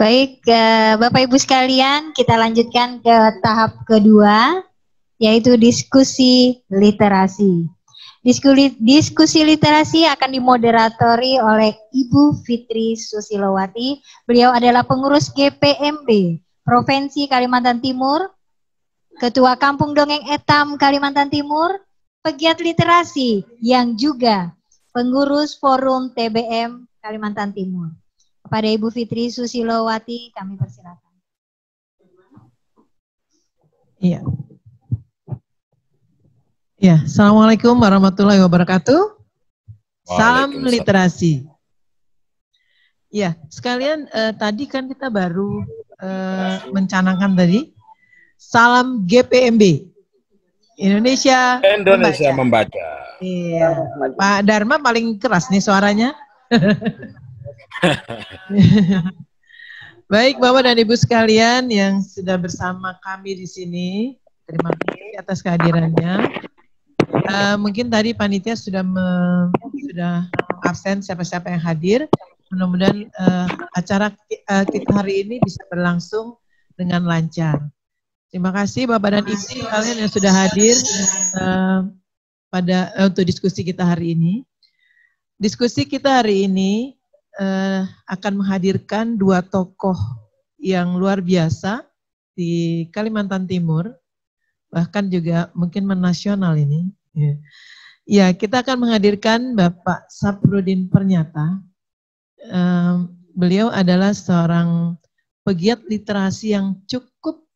Baik, Bapak Ibu sekalian, kita lanjutkan ke tahap kedua, yaitu diskusi literasi. Diskusi literasi akan dimoderatori oleh Ibu Fitri Susilowati. Beliau adalah pengurus GPMB Provinsi Kalimantan Timur, Ketua Kampung Dongeng Etam Kalimantan Timur, pegiat literasi yang juga pengurus Forum TBM Kalimantan Timur. Kepada Ibu Fitri Susilowati kami persilakan. Iya. Ya, Assalamualaikum warahmatullahi wabarakatuh. Salam literasi. Ya, sekalian tadi kan kita baru mencanangkan tadi salam GPMB. Indonesia membaca. Iya. Pak Dharma paling keras nih suaranya. Baik Bapak dan Ibu sekalian yang sudah bersama kami di sini, terima kasih atas kehadirannya. Mungkin tadi panitia sudah absen siapa-siapa yang hadir. Mudah-mudahan acara kita hari ini bisa berlangsung dengan lancar. Terima kasih Bapak dan Ibu sekalian yang sudah hadir untuk diskusi kita hari ini. Diskusi kita hari ini akan menghadirkan dua tokoh yang luar biasa di Kalimantan Timur, bahkan juga mungkin menasional ini. Ya, kita akan menghadirkan Bapak Saprudin Pernyata. Beliau adalah seorang pegiat literasi yang cukup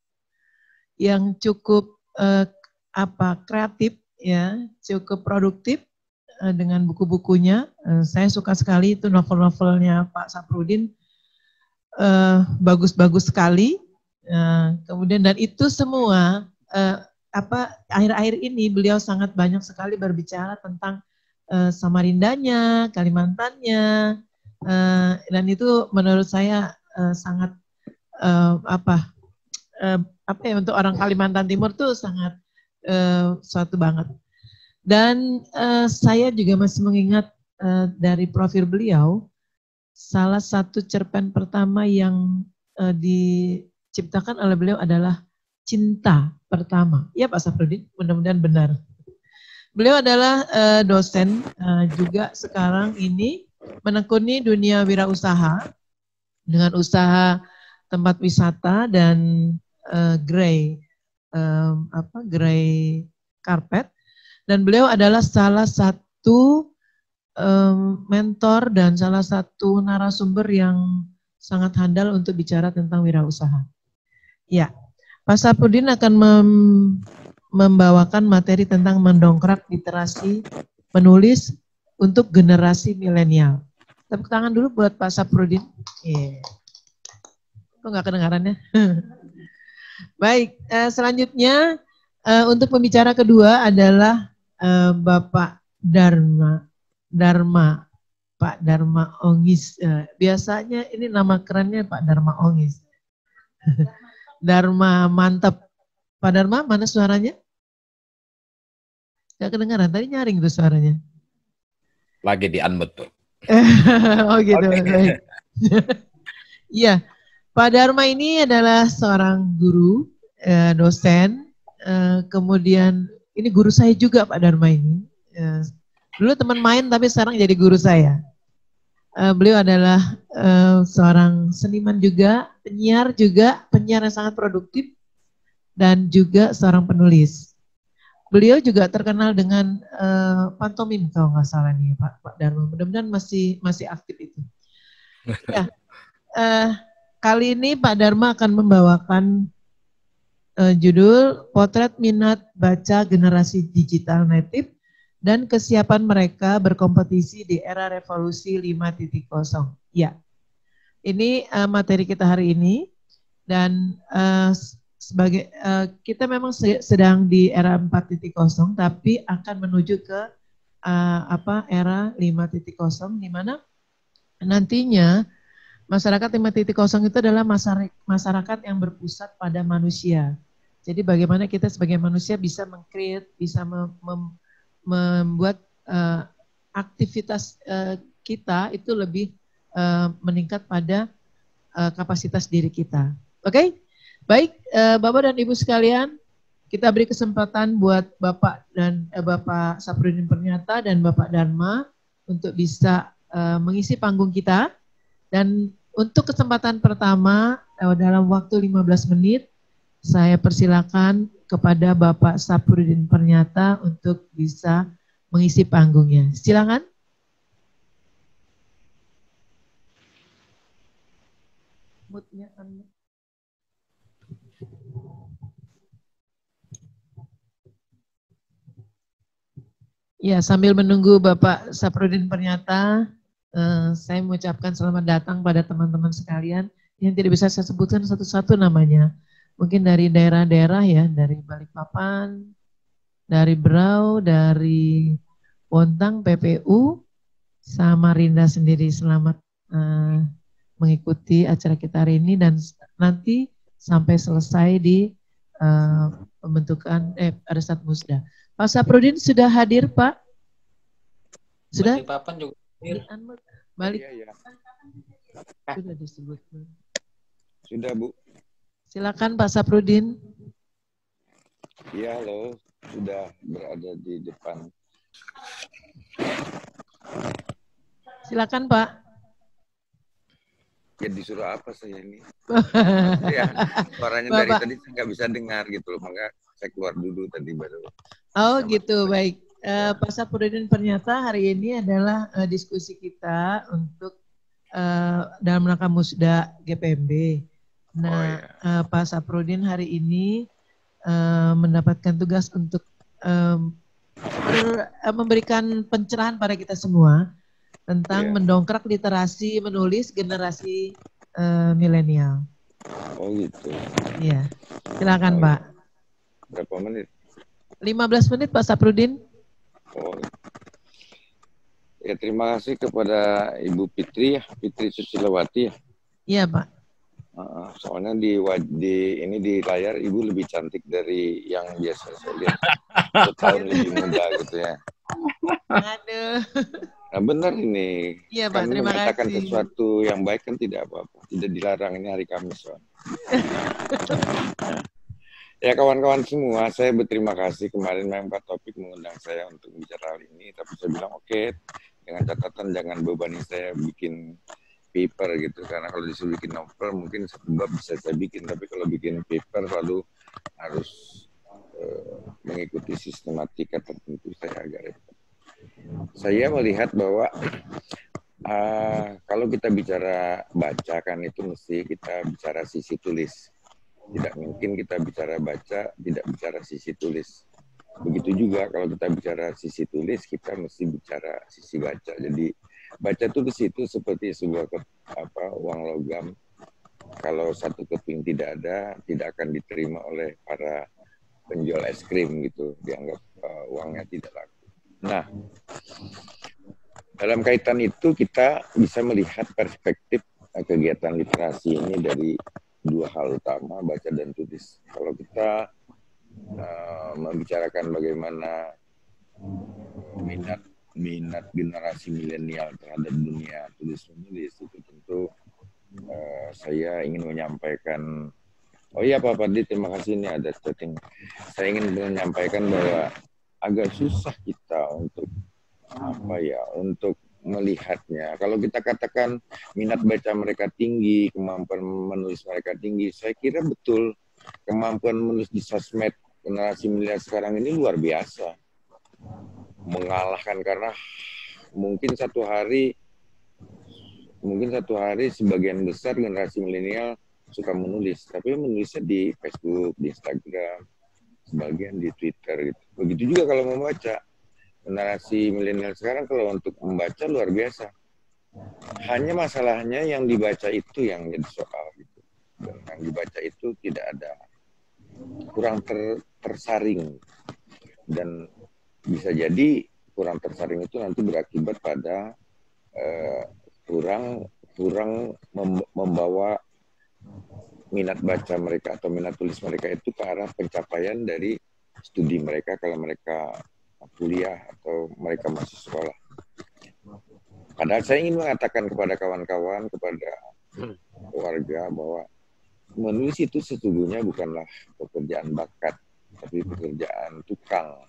kreatif, ya, cukup produktif. Dengan buku-bukunya, saya suka sekali itu novel-novelnya Pak Saprudin, bagus-bagus sekali. Kemudian dan itu semua akhir-akhir ini beliau sangat banyak sekali berbicara tentang Samarindanya, Kalimantannya, dan itu menurut saya sangat untuk orang Kalimantan Timur tuh sangat suatu banget. Dan saya juga masih mengingat dari profil beliau, salah satu cerpen pertama yang diciptakan oleh beliau adalah Cinta Pertama. Ya Pak Saprudin, mudah-mudahan benar. Beliau adalah dosen, juga sekarang ini menekuni dunia wirausaha dengan usaha tempat wisata dan gerai karpet. Dan beliau adalah salah satu mentor dan salah satu narasumber yang sangat handal untuk bicara tentang wirausaha. Ya, Pak Saprudin akan membawakan materi tentang mendongkrak literasi menulis untuk generasi milenial. Tepuk tangan dulu buat Pak Saprudin. Kok nggak kedengarannya? Baik, selanjutnya untuk pembicara kedua adalah Bapak Pak Dharma Ongis. Biasanya ini nama kerennya Pak Dharma Ongis. Dharma mantap. Pak Dharma, mana suaranya? Gak kedengaran, tadi nyaring tuh suaranya. Lagi di unmute tuh. Oh gitu. Okay. Iya, Pak Dharma ini adalah seorang guru, dosen, kemudian ini guru saya juga Pak Dharma ini. Dulu teman main tapi sekarang jadi guru saya. Beliau adalah seorang seniman juga, penyiar yang sangat produktif dan juga seorang penulis. Beliau juga terkenal dengan pantomim kalau nggak salah nih Pak Dharma. Mudah-mudahan masih aktif itu. Ya, kali ini Pak Dharma akan membawakan judul Potret Minat Baca Generasi Digital Native dan Kesiapan Mereka Berkompetisi di Era Revolusi 5.0. Ya, ini materi kita hari ini dan kita memang sedang di era 4.0 tapi akan menuju ke era 5.0 di mana nantinya masyarakat 5.0 itu adalah masyarakat yang berpusat pada manusia. Jadi bagaimana kita sebagai manusia bisa meng-create, bisa membuat aktivitas kita itu lebih meningkat pada kapasitas diri kita. Oke? Baik, Bapak dan Ibu sekalian, kita beri kesempatan buat Bapak dan Bapak Saprudin Pernyata dan Bapak Dharma untuk bisa mengisi panggung kita. Dan untuk kesempatan pertama dalam waktu 15 menit, saya persilakan kepada Bapak Saprudin Pernyata untuk bisa mengisi panggungnya. Silakan. Ya, sambil menunggu Bapak Saprudin Pernyata, saya mengucapkan selamat datang pada teman-teman sekalian yang tidak bisa saya sebutkan satu-satu namanya. Mungkin dari daerah-daerah ya, dari Balikpapan, dari Berau, dari Bontang, PPU, Samarinda sendiri. Selamat mengikuti acara kita hari ini dan nanti sampai selesai di pembentukan Arsat Musda. Pak Saprudin sudah hadir, Pak? Sudah? Balikpapan juga hadir. Balik. Iya. Sudah disebut. Sudah, Bu. Silakan Pak Saprudin. Iya, halo. Sudah berada di depan. Silakan Pak. Ya disuruh apa saya ini? Ya, suaranya dari tadi saya nggak bisa dengar gitu loh, maka saya keluar dulu tadi baru. Oh gitu, baik. Pak Saprudin Pernyata, hari ini adalah diskusi kita untuk dalam rangka Musda GPMB. Nah, Pak Saprudin hari ini mendapatkan tugas untuk memberikan pencerahan pada kita semua tentang mendongkrak literasi menulis generasi milenial. Oh gitu. Iya, silakan Pak. Berapa menit? 15 menit Pak Saprudin. Oh. Ya terima kasih kepada Ibu Fitri Susilawati ya. Iya Pak. Soalnya di layar Ibu lebih cantik dari yang biasa saya lihat. Setahun lebih muda gitu ya. Aduh. Nah benar ini. Iya Pak, terima kasih. Mengatakan sesuatu yang baik kan tidak apa-apa. Tidak dilarang, ini hari Kamis. Ya kawan-kawan semua, saya berterima kasih kemarin memang Pak Taufik mengundang saya untuk bicara hal ini. Tapi saya bilang oke, dengan catatan jangan bebani saya bikin paper gitu. Karena kalau disuruh bikin novel mungkin satu bab bisa saya bikin. Tapi kalau bikin paper lalu harus mengikuti sistematika tertentu, saya agak repot. Saya melihat bahwa kalau kita bicara baca kan itu mesti kita bicara sisi tulis. Tidak mungkin kita bicara baca, tidak bicara sisi tulis. Begitu juga kalau kita bicara sisi tulis, kita mesti bicara sisi baca. Jadi baca tulis itu seperti sebuah uang logam. Kalau satu keping tidak ada, tidak akan diterima oleh para penjual es krim gitu. Dianggap uangnya tidak laku. Nah, dalam kaitan itu kita bisa melihat perspektif kegiatan literasi ini dari dua hal utama, baca dan tulis. Kalau kita membicarakan bagaimana minat generasi milenial terhadap dunia tulis menulis, itu tentu saya ingin menyampaikan. Oh iya Pak Fadli, terima kasih, ini ada chatting. Saya ingin menyampaikan bahwa agak susah kita untuk untuk melihatnya. Kalau kita katakan minat baca mereka tinggi, kemampuan menulis mereka tinggi, saya kira betul kemampuan menulis di sosmed generasi milenial sekarang ini luar biasa. Mengalahkan karena mungkin satu hari sebagian besar generasi milenial suka menulis, tapi menulisnya di Facebook, di Instagram, sebagian di Twitter gitu. Begitu juga kalau membaca. Generasi milenial sekarang kalau untuk membaca luar biasa. Hanya masalahnya yang dibaca itu yang jadi soal gitu. Dan yang dibaca itu tidak ada, kurang tersaring. Dan bisa jadi kurang tersaring itu nanti berakibat pada kurang membawa minat baca mereka atau minat tulis mereka itu ke arah pencapaian dari studi mereka kalau mereka kuliah atau mereka masih sekolah. Padahal saya ingin mengatakan kepada kawan-kawan, kepada warga bahwa menulis itu sesungguhnya bukanlah pekerjaan bakat, tapi pekerjaan tukang.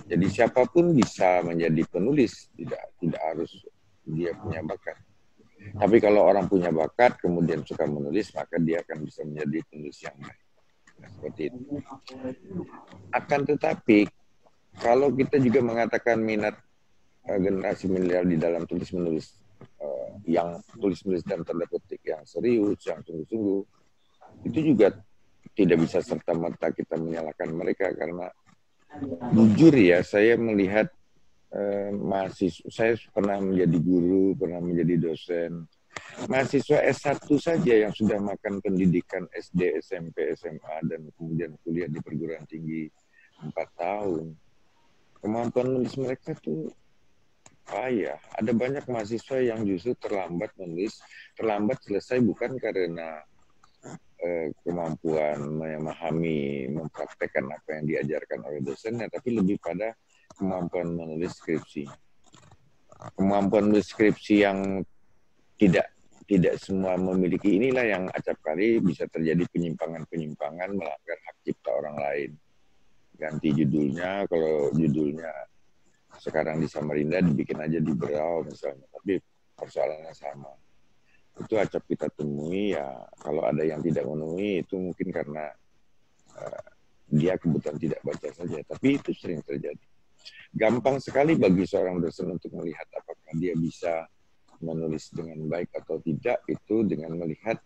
Jadi siapapun bisa menjadi penulis, tidak harus dia punya bakat. Tapi kalau orang punya bakat kemudian suka menulis, maka dia akan bisa menjadi penulis yang baik. Nah, seperti itu. Akan tetapi kalau kita juga mengatakan minat generasi milenial di dalam tulis menulis, yang tulis menulis dalam tanda petik yang serius, yang sungguh-sungguh, itu juga tidak bisa serta-merta kita menyalahkan mereka, karena jujur ya, saya melihat mahasiswa, saya pernah menjadi guru, pernah menjadi dosen. Mahasiswa S1 saja yang sudah makan pendidikan SD, SMP, SMA, dan kemudian kuliah di perguruan tinggi 4 tahun. Kemampuan menulis mereka tuh payah. Ada banyak mahasiswa yang justru terlambat menulis, terlambat selesai bukan karena kemampuan memahami, mempraktekkan apa yang diajarkan oleh dosennya, tapi lebih pada kemampuan menulis skripsi. Kemampuan menulis skripsi yang tidak semua memiliki, inilah yang acap kali bisa terjadi penyimpangan-penyimpangan, melanggar hak cipta orang lain. Ganti judulnya, kalau judulnya sekarang di Samarinda dibikin aja di Berau misalnya, tapi persoalannya sama. Itu acap kita temui ya, kalau ada yang tidak memenuhi itu mungkin karena dia kebetulan tidak baca saja, tapi itu sering terjadi. Gampang sekali bagi seorang dosen untuk melihat apakah dia bisa menulis dengan baik atau tidak, itu dengan melihat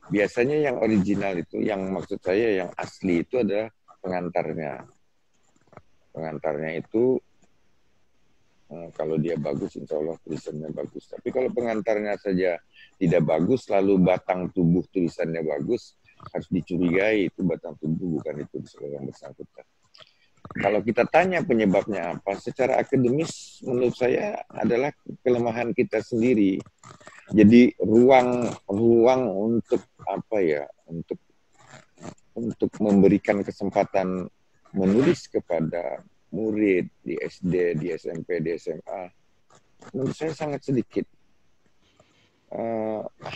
biasanya yang original itu, yang maksud saya yang asli itu adalah pengantarnya. Pengantarnya itu kalau dia bagus, insya Allah tulisannya bagus. Tapi kalau pengantarnya saja tidak bagus, lalu batang tubuh tulisannya bagus, harus dicurigai itu batang tubuh, bukan itu yang bersangkutan. Kalau kita tanya penyebabnya apa, secara akademis menurut saya adalah kelemahan kita sendiri. Jadi ruang untuk apa ya, untuk memberikan kesempatan menulis kepada murid di SD, di SMP, di SMA, menurut saya sangat sedikit.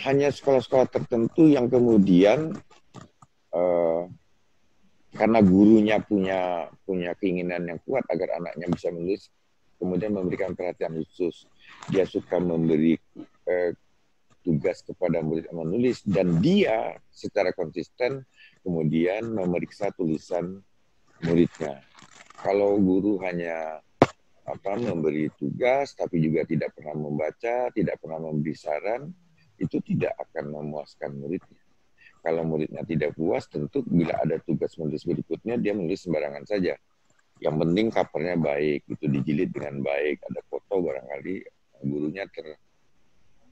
Hanya sekolah-sekolah tertentu yang kemudian karena gurunya punya keinginan yang kuat agar anaknya bisa menulis, kemudian memberikan perhatian khusus. Dia suka memberi tugas kepada murid menulis, dan dia secara konsisten kemudian memeriksa tulisan muridnya. Kalau guru hanya memberi tugas tapi juga tidak pernah membaca, tidak pernah memberi saran, itu tidak akan memuaskan muridnya. Kalau muridnya tidak puas, tentu bila ada tugas menulis berikutnya, dia menulis sembarangan saja. Yang penting covernya baik, itu dijilid dengan baik, ada foto barangkali, gurunya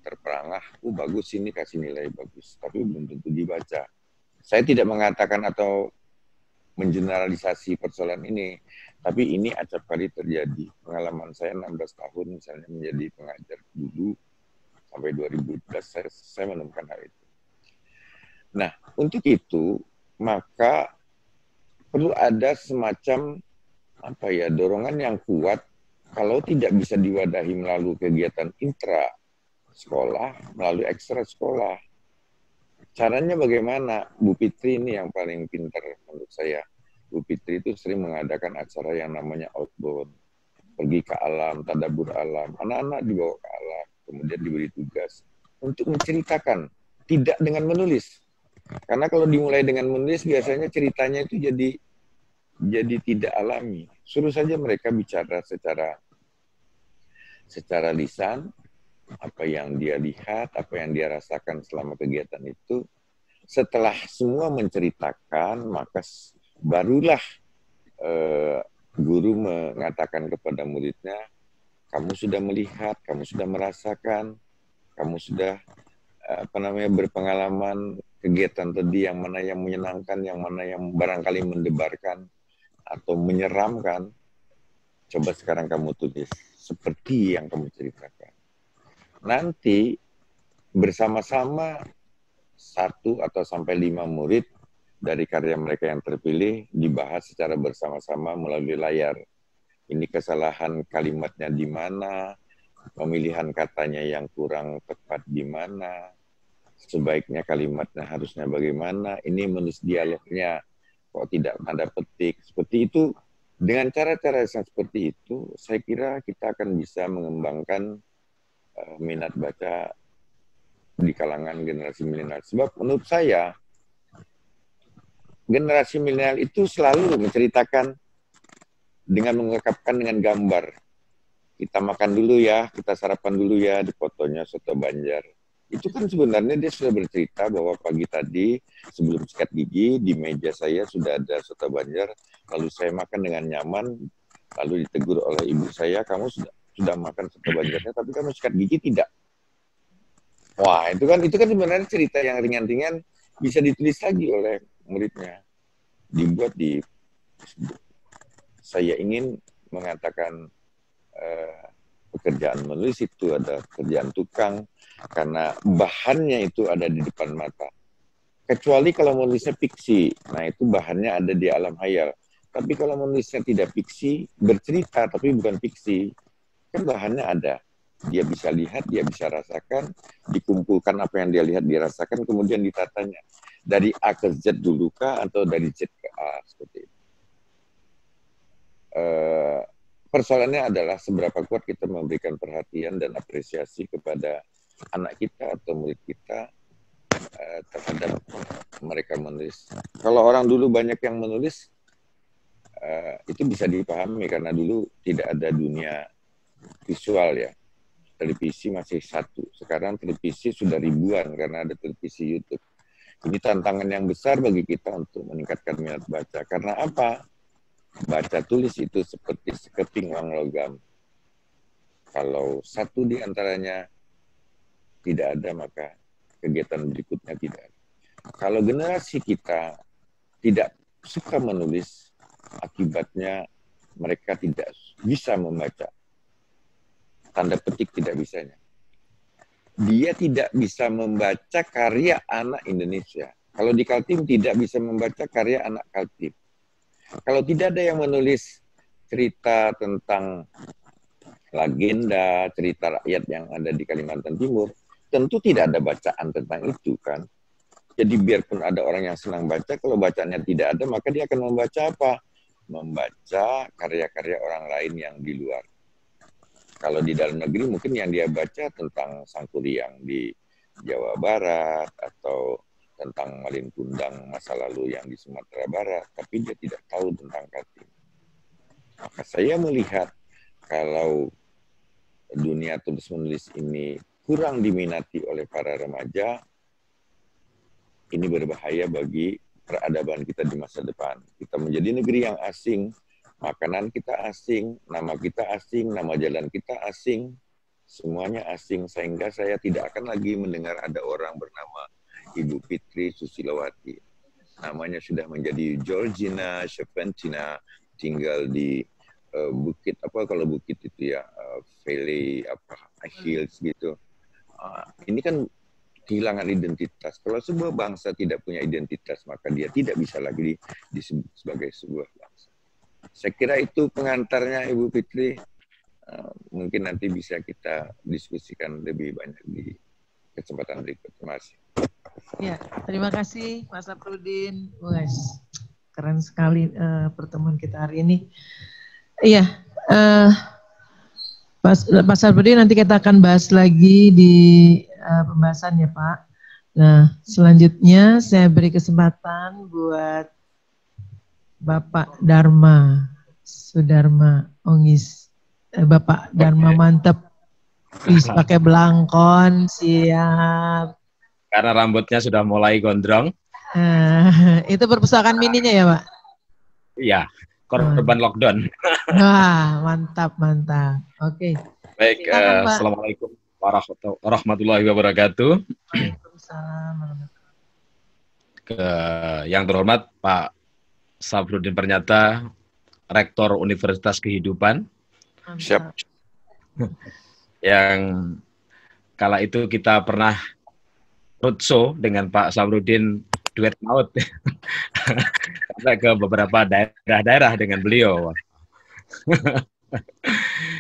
terperangah, bagus ini, kasih nilai bagus. Tapi belum tentu dibaca. Saya tidak mengatakan atau mengeneralisasi persoalan ini, tapi ini acap kali terjadi. Pengalaman saya 16 tahun misalnya menjadi pengajar dulu, sampai 2012 saya menemukan hal itu. Nah, untuk itu, maka perlu ada semacam dorongan yang kuat, kalau tidak bisa diwadahi melalui kegiatan intra sekolah, melalui ekstra sekolah. Caranya bagaimana? Bu Fitri ini yang paling pintar menurut saya. Bu Fitri itu sering mengadakan acara yang namanya outbound. Pergi ke alam, tadabur alam. Anak-anak dibawa ke alam, kemudian diberi tugas untuk menceritakan, tidak dengan menulis. Karena kalau dimulai dengan menulis, biasanya ceritanya itu jadi tidak alami. Suruh saja mereka bicara secara lisan, apa yang dia lihat, apa yang dia rasakan selama kegiatan itu. Setelah semua menceritakan, maka barulah guru mengatakan kepada muridnya, kamu sudah melihat, kamu sudah merasakan, kamu sudah berpengalaman kegiatan tadi, yang mana yang menyenangkan, yang mana yang barangkali mendebarkan atau menyeramkan. Coba sekarang kamu tulis seperti yang kamu ceritakan. Nanti bersama-sama 1 atau sampai 5 murid dari karya mereka yang terpilih dibahas secara bersama-sama melalui layar. Ini kesalahan kalimatnya di mana, pemilihan katanya yang kurang tepat di mana, sebaiknya kalimatnya harusnya bagaimana, ini menulis dialognya kok tidak tanda petik, seperti itu. Dengan cara-cara yang seperti itu, saya kira kita akan bisa mengembangkan minat baca di kalangan generasi milenial. Sebab menurut saya, generasi milenial itu selalu menceritakan dengan mengungkapkan dengan gambar. Kita makan dulu ya, kita sarapan dulu ya, di fotonya soto Banjar. Itu kan sebenarnya dia sudah bercerita bahwa pagi tadi sebelum sikat gigi di meja saya sudah ada soto Banjar, lalu saya makan dengan nyaman, lalu ditegur oleh ibu saya, kamu sudah makan soto Banjarnya, tapi kamu sikat gigi tidak. Wah, itu kan sebenarnya cerita yang ringan-ringan bisa ditulis lagi oleh muridnya, dibuat di. Saya ingin mengatakan pekerjaan menulis itu ada pekerjaan tukang karena bahannya itu ada di depan mata. Kecuali kalau menulisnya fiksi, nah itu bahannya ada di alam hayal. Tapi kalau menulisnya tidak fiksi, bercerita tapi bukan fiksi, kan bahannya ada. Dia bisa lihat, dia bisa rasakan, dikumpulkan apa yang dia lihat, dirasakan, kemudian ditatanya. Dari A ke Z dulu kah, atau dari Z ke A, seperti itu. Persoalannya adalah seberapa kuat kita memberikan perhatian dan apresiasi kepada anak kita atau murid kita terhadap mereka menulis. Kalau orang dulu banyak yang menulis, itu bisa dipahami karena dulu tidak ada dunia visual ya. Televisi masih satu, sekarang televisi sudah ribuan karena ada televisi YouTube. Ini tantangan yang besar bagi kita untuk meningkatkan minat baca. Karena apa? Baca tulis itu seperti sekeping uang logam. Kalau satu di antaranya tidak ada, maka kegiatan berikutnya tidak ada. Kalau generasi kita tidak suka menulis, akibatnya mereka tidak bisa membaca. Tanda petik tidak bisanya. Dia tidak bisa membaca karya anak Indonesia. Kalau di Kaltim tidak bisa membaca karya anak Kaltim. Kalau tidak ada yang menulis cerita tentang legenda, cerita rakyat yang ada di Kalimantan Timur, tentu tidak ada bacaan tentang itu kan. Jadi biarpun ada orang yang senang baca, kalau bacaannya tidak ada, maka dia akan membaca apa? Membaca karya-karya orang lain yang di luar. Kalau di dalam negeri mungkin yang dia baca tentang Sangkuriang di Jawa Barat, atau tentang Malin Kundang masa lalu yang di Sumatera Barat, tapi dia tidak tahu tentang Kaltim. Maka saya melihat kalau dunia tulis menulis ini kurang diminati oleh para remaja, ini berbahaya bagi peradaban kita di masa depan. Kita menjadi negeri yang asing, makanan kita asing, nama kita asing, nama jalan kita asing, semuanya asing, sehingga saya tidak akan lagi mendengar ada orang bernama Ibu Fitri Susilowati. Namanya sudah menjadi Georgina Shepentina, tinggal di bukit apa, kalau bukit itu ya Valley apa Hills gitu. Ini kan kehilangan identitas. Kalau sebuah bangsa tidak punya identitas, maka dia tidak bisa lagi disebut sebagai sebuah bangsa. Saya kira itu pengantarnya Ibu Fitri. Mungkin nanti bisa kita diskusikan lebih banyak di kesempatan berikut. Terima kasih. Ya, terima kasih Mas Safrudin. Guys, keren sekali pertemuan kita hari ini. Iya, Pak Safrudin nanti kita akan bahas lagi di pembahasan ya Pak. Nah, selanjutnya saya beri kesempatan buat Bapak Dharma Sudarma Ongis. Bapak Dharma mantep. Bisa pakai belangkon, siap. Karena rambutnya sudah mulai gondrong. Itu perpustakaan mininya ya Pak? Iya, korban lockdown. Wah, mantap, mantap. Oke. Baik, assalamualaikum warahmatullahi wabarakatuh. Waalaikumsalam. Yang terhormat Pak Safrudin Pernyata, Rektor Universitas Kehidupan. Siap. Yang kala itu kita pernah roadshow dengan Pak Safrudin, duet maut sampai ke beberapa daerah-daerah dengan beliau.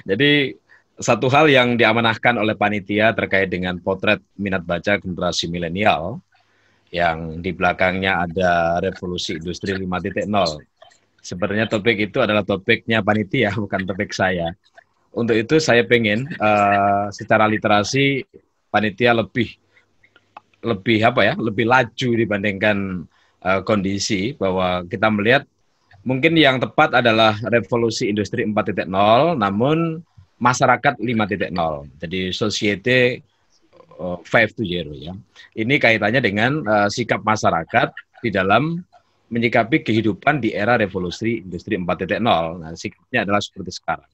Jadi satu hal yang diamanahkan oleh panitia terkait dengan potret minat baca generasi milenial yang di belakangnya ada revolusi industri 5.0. Sebenarnya topik itu adalah topiknya panitia, bukan topik saya. Untuk itu saya pengen secara literasi panitia lebih laju dibandingkan kondisi, bahwa kita melihat mungkin yang tepat adalah revolusi industri 4.0, namun masyarakat 5.0. Jadi society 5.0 ya. Ini kaitannya dengan sikap masyarakat di dalam menyikapi kehidupan di era revolusi industri 4.0. Nah, sikapnya adalah seperti sekarang.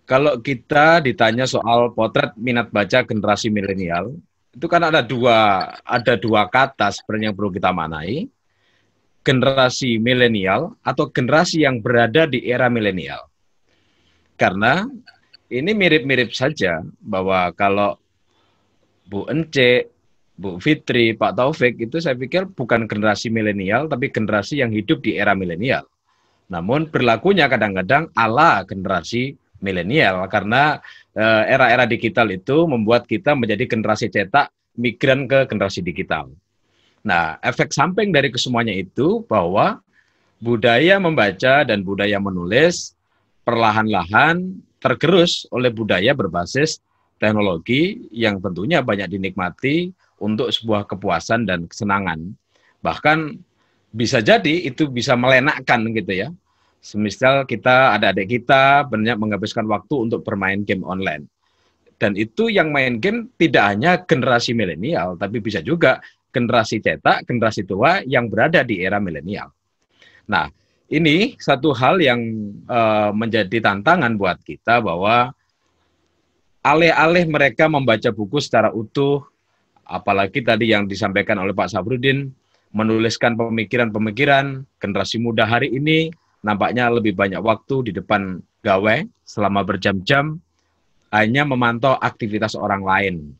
Kalau kita ditanya soal potret minat baca generasi milenial, itu kan ada dua kata sebenarnya yang perlu kita maknai. Generasi milenial atau generasi yang berada di era milenial. Karena ini mirip-mirip saja bahwa kalau Bu Ence, Bu Fitri, Pak Taufik itu saya pikir bukan generasi milenial, tapi generasi yang hidup di era milenial. Namun perilakunya kadang-kadang ala generasi milenial, karena era-era digital itu membuat kita menjadi generasi cetak, migran ke generasi digital. Nah, efek samping dari kesemuanya itu bahwa budaya membaca dan budaya menulis perlahan-lahan tergerus oleh budaya berbasis teknologi yang tentunya banyak dinikmati untuk sebuah kepuasan dan kesenangan. Bahkan bisa jadi itu bisa melenakkan gitu ya. Semisal kita, ada adik kita banyak menghabiskan waktu untuk bermain game online. Dan itu yang main game tidak hanya generasi milenial, tapi bisa juga generasi cetak, generasi tua yang berada di era milenial. Nah, ini satu hal yang menjadi tantangan buat kita, bahwa alih-alih mereka membaca buku secara utuh, apalagi tadi yang disampaikan oleh Pak Safruddin, menuliskan pemikiran-pemikiran, generasi muda hari ini nampaknya lebih banyak waktu di depan gawe selama berjam-jam, hanya memantau aktivitas orang lain,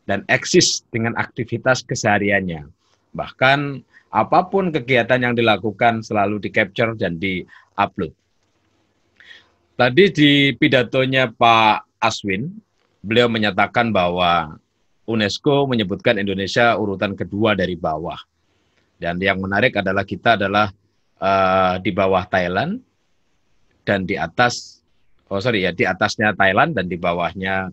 dan eksis dengan aktivitas kesehariannya. Bahkan apapun kegiatan yang dilakukan selalu di-capture dan di-upload. Tadi di pidatonya Pak Aswin, beliau menyatakan bahwa UNESCO menyebutkan Indonesia urutan kedua dari bawah. Dan yang menarik adalah kita adalah di bawah Thailand dan di atas, di atasnya Thailand dan di bawahnya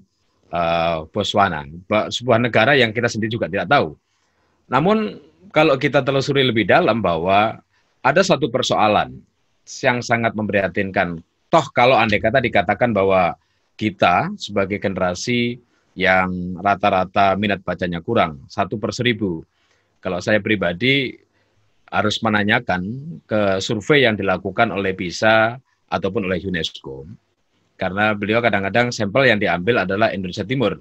Botswana. Sebuah negara yang kita sendiri juga tidak tahu. Namun kalau kita telusuri lebih dalam, bahwa ada satu persoalan yang sangat memprihatinkan. Toh kalau andai kata dikatakan bahwa kita sebagai generasi yang rata-rata minat bacanya kurang, 1/1000. Kalau saya pribadi harus menanyakan ke survei yang dilakukan oleh PISA ataupun oleh UNESCO. Karena beliau kadang-kadang sampel yang diambil adalah Indonesia Timur.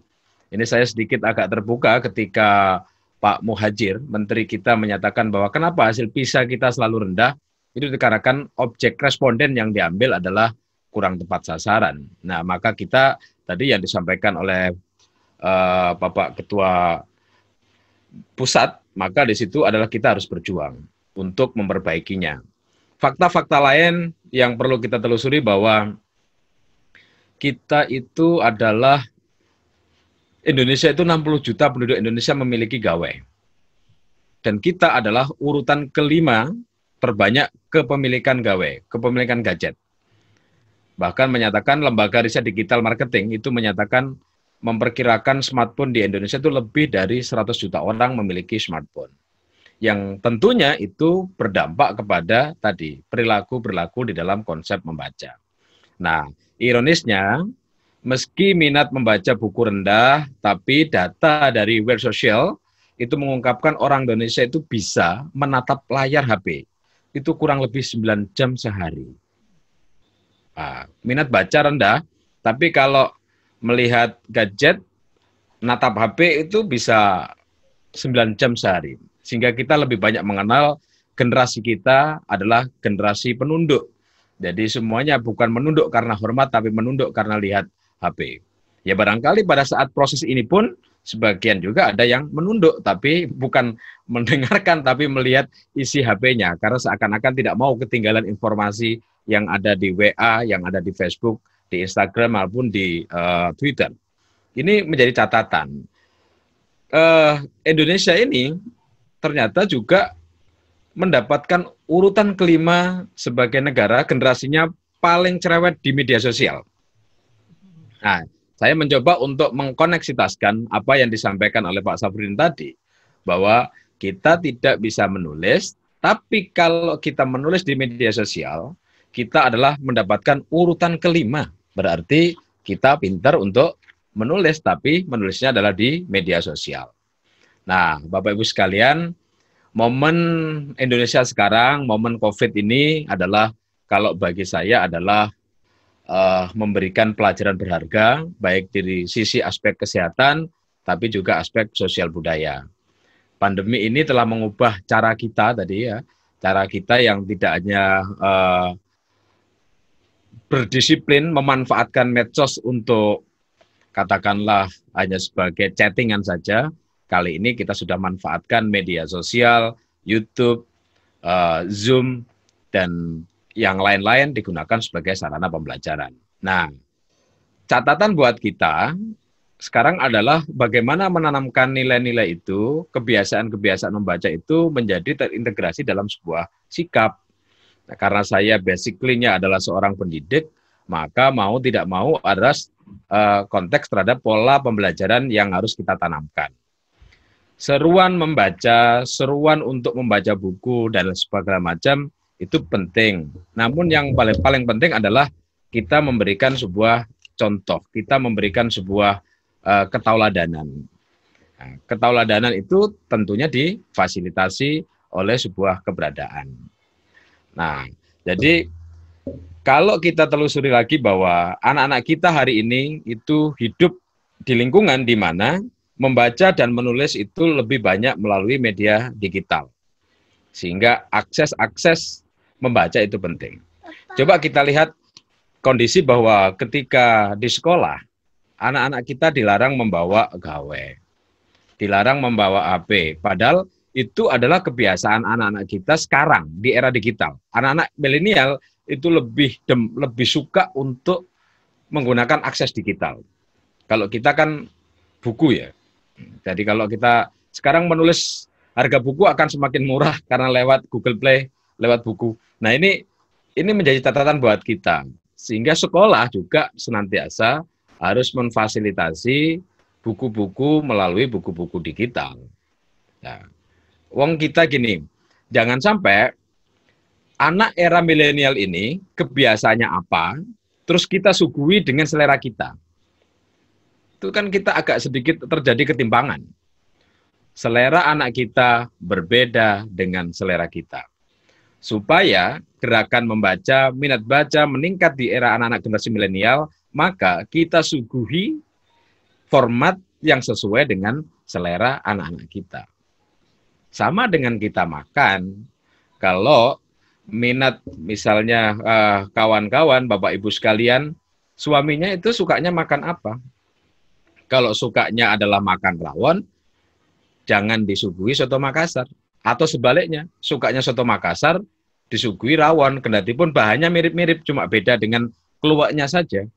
Ini saya sedikit agak terbuka ketika Pak Muhajir, menteri kita, menyatakan bahwa kenapa hasil PISA kita selalu rendah, itu dikarenakan objek responden yang diambil adalah kurang tepat sasaran. Nah, maka kita tadi yang disampaikan oleh Bapak Ketua Pusat, maka di situ adalah kita harus berjuang untuk memperbaikinya. Fakta-fakta lain yang perlu kita telusuri bahwa kita itu adalah, Indonesia itu 60 juta penduduk Indonesia memiliki gawe. Dan kita adalah urutan kelima terbanyak kepemilikan gawe, kepemilikan gadget. Bahkan menyatakan lembaga riset digital marketing itu menyatakan memperkirakan smartphone di Indonesia itu lebih dari 100 juta orang memiliki smartphone. Yang tentunya itu berdampak kepada tadi perilaku-perilaku di dalam konsep membaca. Nah, ironisnya, meski minat membaca buku rendah, tapi data dari World Social itu mengungkapkan orang Indonesia itu bisa menatap layar HP itu kurang lebih 9 jam sehari. Nah, minat baca rendah, tapi kalau melihat gadget, natap HP itu bisa 9 jam sehari. Sehingga kita lebih banyak mengenal generasi kita adalah generasi penunduk. Jadi semuanya bukan menunduk karena hormat, tapi menunduk karena lihat HP. Ya barangkali pada saat proses ini pun, sebagian juga ada yang menunduk, tapi bukan mendengarkan, tapi melihat isi HP-nya. Karena seakan-akan tidak mau ketinggalan informasi yang ada di WA, yang ada di Facebook, di Instagram maupun di Twitter. Ini menjadi catatan. Indonesia ini ternyata juga mendapatkan urutan kelima sebagai negara generasinya paling cerewet di media sosial. Nah, saya mencoba untuk mengkoneksitaskan apa yang disampaikan oleh Pak Safrudin tadi, bahwa kita tidak bisa menulis, tapi kalau kita menulis di media sosial, kita adalah mendapatkan urutan kelima. Berarti kita pintar untuk menulis, tapi menulisnya adalah di media sosial. Nah, Bapak Ibu sekalian, momen Indonesia sekarang, momen COVID ini adalah, kalau bagi saya adalah memberikan pelajaran berharga, baik dari sisi aspek kesehatan, tapi juga aspek sosial budaya. Pandemi ini telah mengubah cara kita tadi ya, cara kita yang tidak hanya berdisiplin memanfaatkan medsos untuk katakanlah hanya sebagai chattingan saja. Kali ini kita sudah manfaatkan media sosial, YouTube, Zoom, dan yang lain-lain digunakan sebagai sarana pembelajaran. Nah, catatan buat kita sekarang adalah bagaimana menanamkan nilai-nilai itu, kebiasaan-kebiasaan membaca itu menjadi terintegrasi dalam sebuah sikap. Nah, karena saya basically-nya adalah seorang pendidik, maka mau tidak mau ada konteks terhadap pola pembelajaran yang harus kita tanamkan. Seruan membaca, seruan untuk membaca buku, dan sebagainya macam, itu penting. Namun yang paling penting adalah kita memberikan sebuah contoh, kita memberikan sebuah ketauladanan. Nah, ketauladanan itu tentunya difasilitasi oleh sebuah keberadaan. Nah, jadi kalau kita telusuri lagi bahwa anak-anak kita hari ini itu hidup di lingkungan di mana membaca dan menulis itu lebih banyak melalui media digital. Sehingga akses membaca itu penting. Coba kita lihat kondisi bahwa ketika di sekolah, anak-anak kita dilarang membawa gawe, dilarang membawa HP. Padahal itu adalah kebiasaan anak-anak kita sekarang di era digital. Anak-anak milenial itu lebih suka untuk menggunakan akses digital. Kalau kita kan buku ya. Jadi kalau kita sekarang menulis, harga buku akan semakin murah karena lewat Google Play, lewat buku. Nah, ini menjadi catatan buat kita. Sehingga sekolah juga senantiasa harus memfasilitasi buku-buku melalui buku-buku digital. Nah, wong kita gini, jangan sampai anak era milenial ini kebiasaannya apa, terus kita suguhi dengan selera kita. Itu kan kita agak sedikit terjadi ketimpangan. Selera anak kita berbeda dengan selera kita. Supaya gerakan membaca, minat baca meningkat di era anak-anak generasi milenial, maka kita suguhi format yang sesuai dengan selera anak-anak kita. Sama dengan kita makan, kalau minat misalnya kawan-kawan, Bapak Ibu sekalian, suaminya itu sukanya makan apa? Kalau sukanya adalah makan rawon, jangan disuguhi soto Makassar. Atau sebaliknya, sukanya soto Makassar, disuguhi rawon, kendati pun bahannya mirip-mirip, cuma beda dengan keluaknya saja.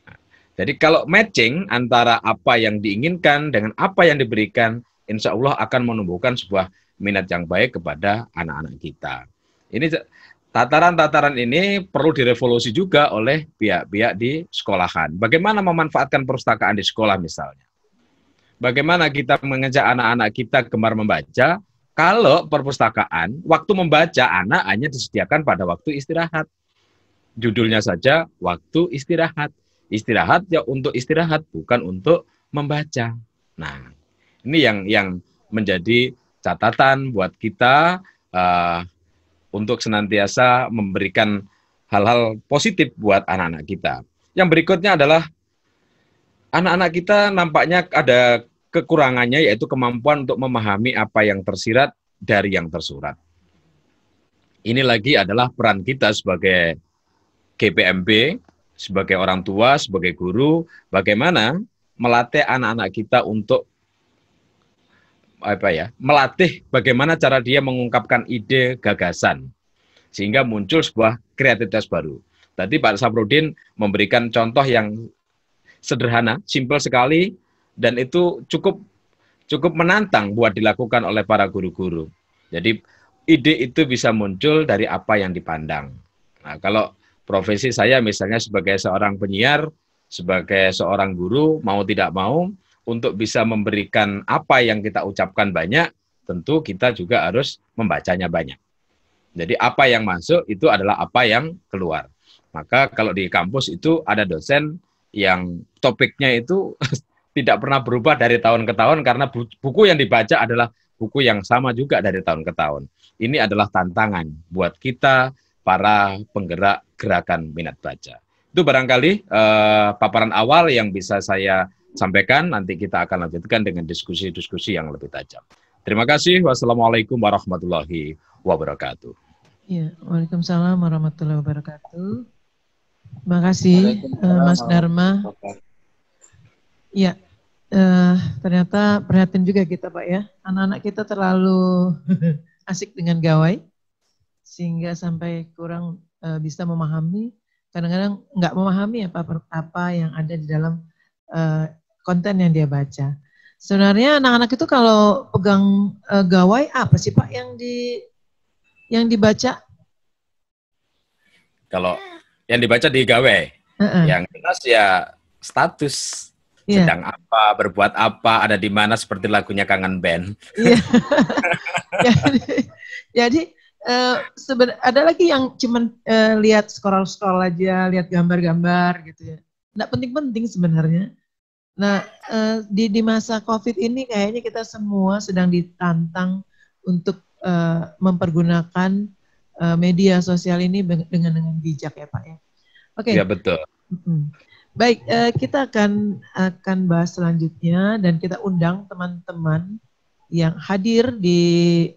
Nah, jadi kalau matching antara apa yang diinginkan dengan apa yang diberikan, insya Allah akan menumbuhkan sebuah minat yang baik kepada anak-anak kita. Ini tataran-tataran ini perlu direvolusi juga oleh pihak-pihak di sekolahan. Bagaimana memanfaatkan perpustakaan di sekolah misalnya? Bagaimana kita mengajak anak-anak kita gemar membaca, kalau perpustakaan, waktu membaca anak hanya disediakan pada waktu istirahat. Judulnya saja, waktu istirahat. Istirahat ya untuk istirahat, bukan untuk membaca. Nah, ini yang menjadi catatan buat kita untuk senantiasa memberikan hal-hal positif buat anak-anak kita. Yang berikutnya adalah anak-anak kita nampaknya ada kekurangannya, yaitu kemampuan untuk memahami apa yang tersirat dari yang tersurat. Ini lagi adalah peran kita sebagai GPMB, sebagai orang tua, sebagai guru, bagaimana melatih anak-anak kita untuk melatih bagaimana cara dia mengungkapkan ide, gagasan, sehingga muncul sebuah kreativitas baru. Tadi Pak Saprudin memberikan contoh yang sederhana, simpel sekali, dan itu cukup menantang buat dilakukan oleh para guru-guru. Jadi ide itu bisa muncul dari apa yang dipandang. Nah, kalau profesi saya misalnya sebagai seorang penyiar, sebagai seorang guru, mau tidak mau, untuk bisa memberikan apa yang kita ucapkan banyak, tentu kita juga harus membacanya banyak. Jadi apa yang masuk itu adalah apa yang keluar. Maka kalau di kampus itu ada dosen yang topiknya itu tidak pernah berubah dari tahun ke tahun karena buku yang dibaca adalah buku yang sama juga dari tahun ke tahun. Ini adalah tantangan buat kita para penggerak gerakan minat baca. Itu barangkali paparan awal yang bisa saya sampaikan. Nanti kita akan lanjutkan dengan diskusi-diskusi yang lebih tajam. Terima kasih. Wassalamualaikum warahmatullahi wabarakatuh. Ya, waalaikumsalam warahmatullahi wabarakatuh. Terima kasih Mas Dharma. Ya, ternyata perhatian juga kita Pak ya. Anak-anak kita terlalu asik dengan gawai sehingga sampai kurang bisa memahami. Kadang-kadang nggak memahami apa yang ada di dalam konten yang dia baca. Sebenarnya anak-anak itu kalau pegang gawai apa sih Pak yang dibaca? Kalau yang dibaca di gawai, yang jelas ya status, sedang apa, berbuat apa, ada di mana seperti lagunya Kangen Band. Jadi ada lagi yang cuman lihat scroll aja, lihat gambar-gambar gitu ya. Nggak penting-penting sebenarnya. Nah, di masa COVID ini kayaknya kita semua sedang ditantang untuk mempergunakan media sosial ini dengan bijak ya Pak ya. Oke. Ya betul. Baik, kita akan bahas selanjutnya dan kita undang teman-teman yang hadir di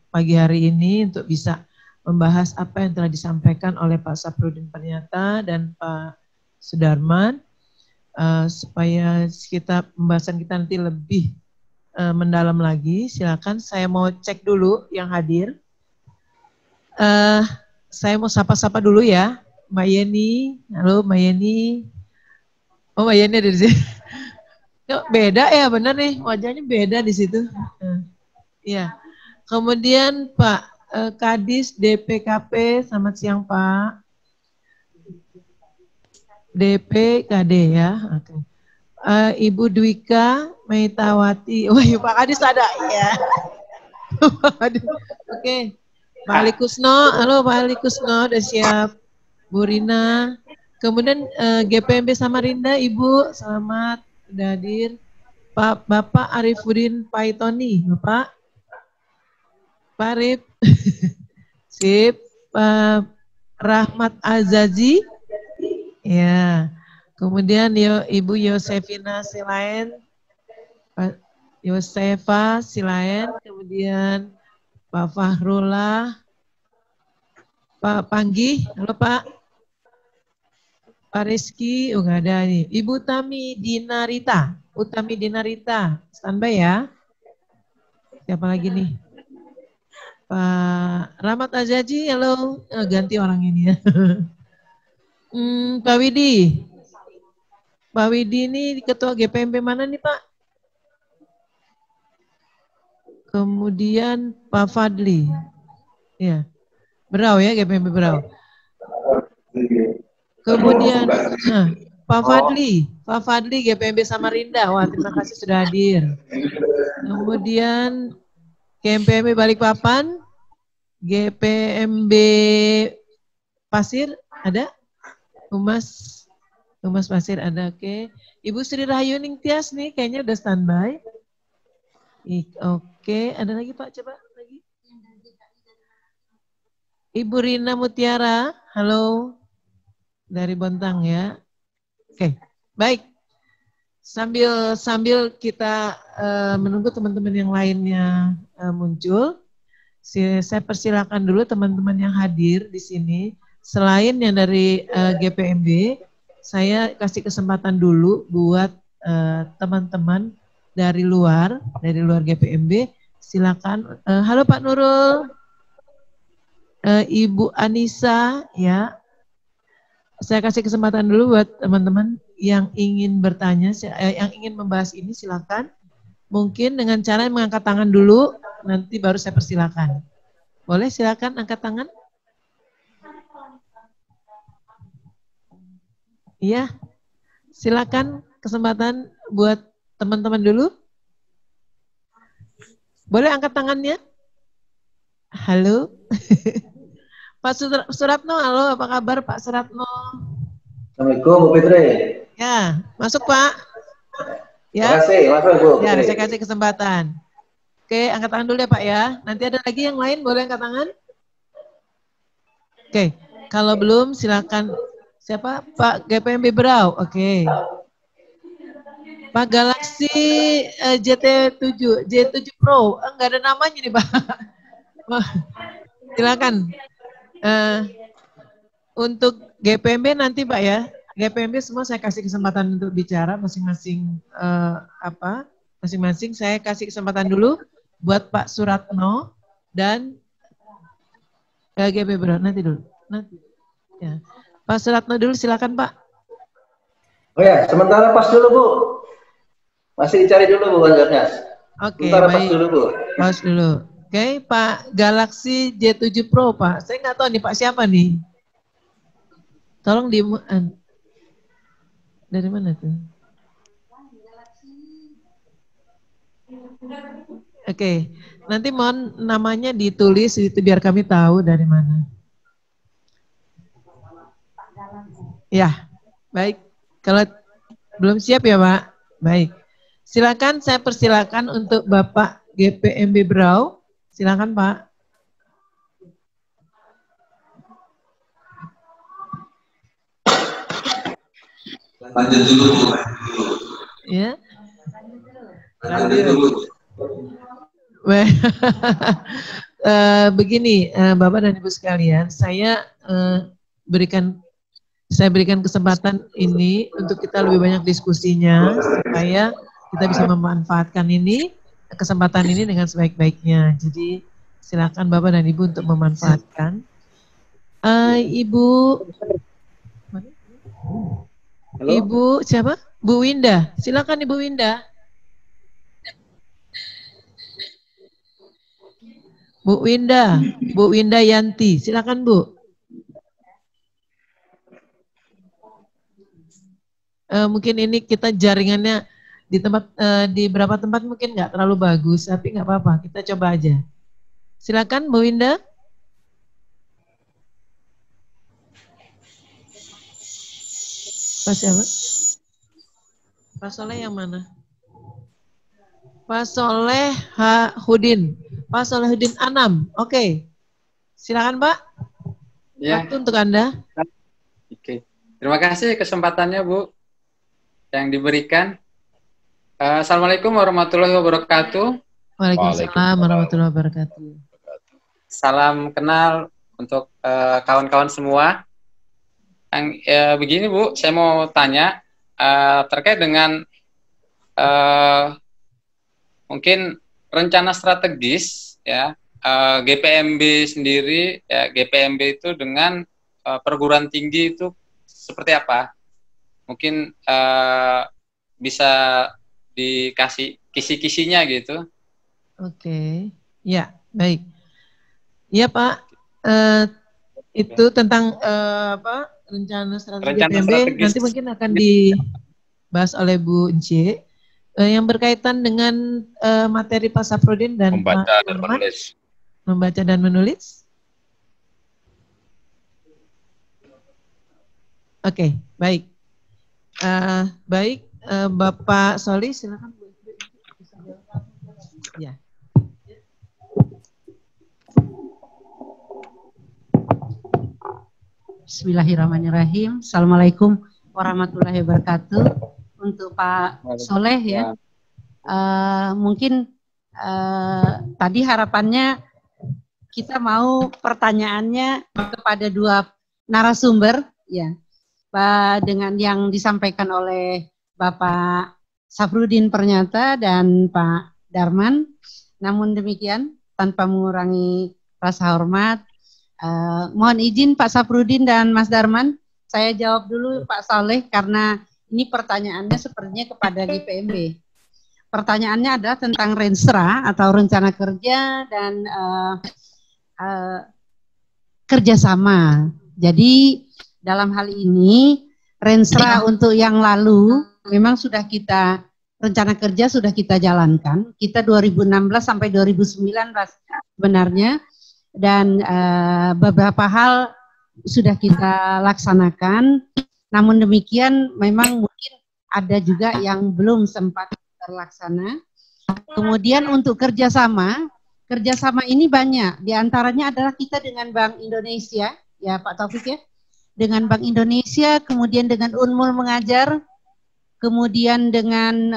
pagi hari ini untuk bisa membahas apa yang telah disampaikan oleh Pak Saprudin Perniyata dan Pak Sudarman, supaya pembahasan kita nanti lebih mendalam lagi. Silakan, saya mau cek dulu yang hadir. Saya mau sapa-sapa dulu ya, Mbak Yeni. Halo Mbak Yeni. Oh Mbak Yeni ada di sini. Beda ya, benar nih wajahnya beda di situ. Iya. Kemudian Pak Kadis DPKP, selamat siang Pak. DPKD ya. Oke. Ibu Dwika Meitawati. Oh iya Pak Kadis ada ya. Oke. Pak Ali Kusno, halo Pak Ali Kusno, udah siap. Bu Rina. Kemudian GPMB Samarinda, Ibu, selamat sudah hadir. Bapak Arifuddin Paitoni, Bapak. Pak Arif. Sip. Pak Rahmat Azazi. Ya. Kemudian Ibu Yosefina Silaen. Pak Yosefa Silaen. Kemudian Pak Fahrullah. Pak Panggi. Halo Pak. Pak Rizky, nggak ada nih. Ibu Utami Dinarita, standby ya. Siapa lagi nih? Pak Rahmat Azazi, halo. Ganti orang ini ya. Pak Widi. Pak Widi ini ketua GPMB mana nih Pak? Kemudian Pak Fadli. Ya. Berau ya, GPMB Berau. Kemudian Pak Fadli GPMB Samarinda. Wah, terima kasih sudah hadir. Kemudian GPMB Balikpapan, GPMB Pasir ada? Humas Pasir ada, oke. Ibu Sri Rahayu Ningtyas nih kayaknya udah standby. Oke, ada lagi Pak, coba lagi. Ibu Rina Mutiara, halo. Dari Bontang ya. Oke, baik. Sambil kita menunggu teman-teman yang lainnya muncul, saya persilakan dulu teman-teman yang hadir di sini. Selain yang dari GPMB, saya kasih kesempatan dulu buat teman-teman dari luar GPMB. Silakan. Halo Pak Nurul, Ibu Anissa, ya. Saya kasih kesempatan dulu buat teman-teman yang ingin bertanya, yang ingin membahas ini silakan. Mungkin dengan cara mengangkat tangan dulu, nanti baru saya persilakan. Boleh silakan angkat tangan? Iya, silakan kesempatan buat teman-teman dulu. Boleh angkat tangannya? Halo. Pak Suratno, halo, apa kabar Pak Suratno? Assalamualaikum Bu Fitri. Ya, masuk Pak. Ya. Terima kasih, masuk Bu Fitri. Ya, saya kasih kesempatan. Oke, angkat tangan dulu ya Pak ya. Nanti ada lagi yang lain, boleh angkat tangan? Oke, kalau belum silakan. Siapa? Pak GPMB Brau. Oke. Pak Galaxy J7 Pro. Enggak ada namanya nih Pak. Silakan. Untuk GPMB nanti Pak ya. GPMB semua saya kasih kesempatan untuk bicara masing-masing masing-masing saya kasih kesempatan dulu buat Pak Suratno dan GPMB Brau nanti dulu. Nanti. Ya. Pak Suratno dulu silakan Pak. Oh ya, sementara pas dulu Bu. Masih dicari dulu Bu Banjarnas. Oke, sementara baik. pas dulu Bu. Pas dulu. Oke, Pak Galaxy J7 Pro Pak. Saya nggak tahu nih Pak siapa nih. Tolong di dari mana tuh? Oke, nanti mohon namanya ditulis itu biar kami tahu dari mana. Ya, baik. Kalau belum siap ya Pak, baik. Silakan, saya persilakan untuk Bapak GPMB Brau. Silakan Pak. Lanjut dulu Bu. Ya. Lanjut dulu. Begini, Bapak dan Ibu sekalian, saya berikan kesempatan ini untuk kita lebih banyak diskusinya supaya kita bisa memanfaatkan kesempatan ini dengan sebaik-baiknya. Jadi silakan Bapak dan Ibu untuk memanfaatkan. Ibu, Halo? Ibu siapa? Bu Winda. Silakan Ibu Winda. Bu Winda Yanti. Silakan Bu. Mungkin ini kita jaringannya di beberapa tempat mungkin nggak terlalu bagus, tapi nggak apa-apa, kita coba aja. Silakan Bu Winda. Pak siapa? Pak Soleh yang mana? Pak Soleh Hudin. Pak Soleh Hudin Anam. Oke. Silakan Pak. Ya. Waktu untuk Anda. Oke. Terima kasih kesempatannya Bu yang diberikan. Assalamualaikum warahmatullahi wabarakatuh. Waalaikumsalam warahmatullahi wabarakatuh. Salam kenal untuk kawan-kawan semua. Yang begini Bu, saya mau tanya terkait dengan mungkin rencana strategis ya GPMB sendiri ya, GPMB itu dengan perguruan tinggi itu seperti apa? Mungkin bisa dikasih kisi-kisinya gitu. Oke, ya baik. Ya Pak, itu tentang rencana strategi GPMB nanti mungkin akan dibahas oleh Bu Ence. Yang berkaitan dengan materi Pak Safrudin dan membaca Pak dan Darman, menulis. Membaca dan menulis. Oke, baik. Baik, Bapak Soli, silakan. Ya. Bismillahirrahmanirrahim. Assalamualaikum warahmatullahi wabarakatuh. Untuk Pak Soleh ya, mungkin tadi harapannya kita mau pertanyaannya kepada dua narasumber ya, dengan yang disampaikan oleh Bapak Safrudin Pernyata dan Pak Darman. Namun demikian tanpa mengurangi rasa hormat, mohon izin Pak Safrudin dan Mas Darman, saya jawab dulu Pak Saleh karena ini pertanyaannya sepertinya kepada GPMB. Pertanyaannya adalah tentang Renstra atau rencana kerja dan kerjasama. Jadi dalam hal ini Renstra untuk yang lalu memang sudah kita rencana kerja sudah kita jalankan. Kita 2016 sampai 2019 sebenarnya, dan beberapa hal sudah kita laksanakan. Namun demikian memang mungkin ada juga yang belum sempat terlaksana. Kemudian untuk kerjasama ini banyak. Di antaranya adalah kita dengan Bank Indonesia, ya Pak Taufik ya, dengan Bank Indonesia, kemudian dengan Unmul Mengajar, kemudian dengan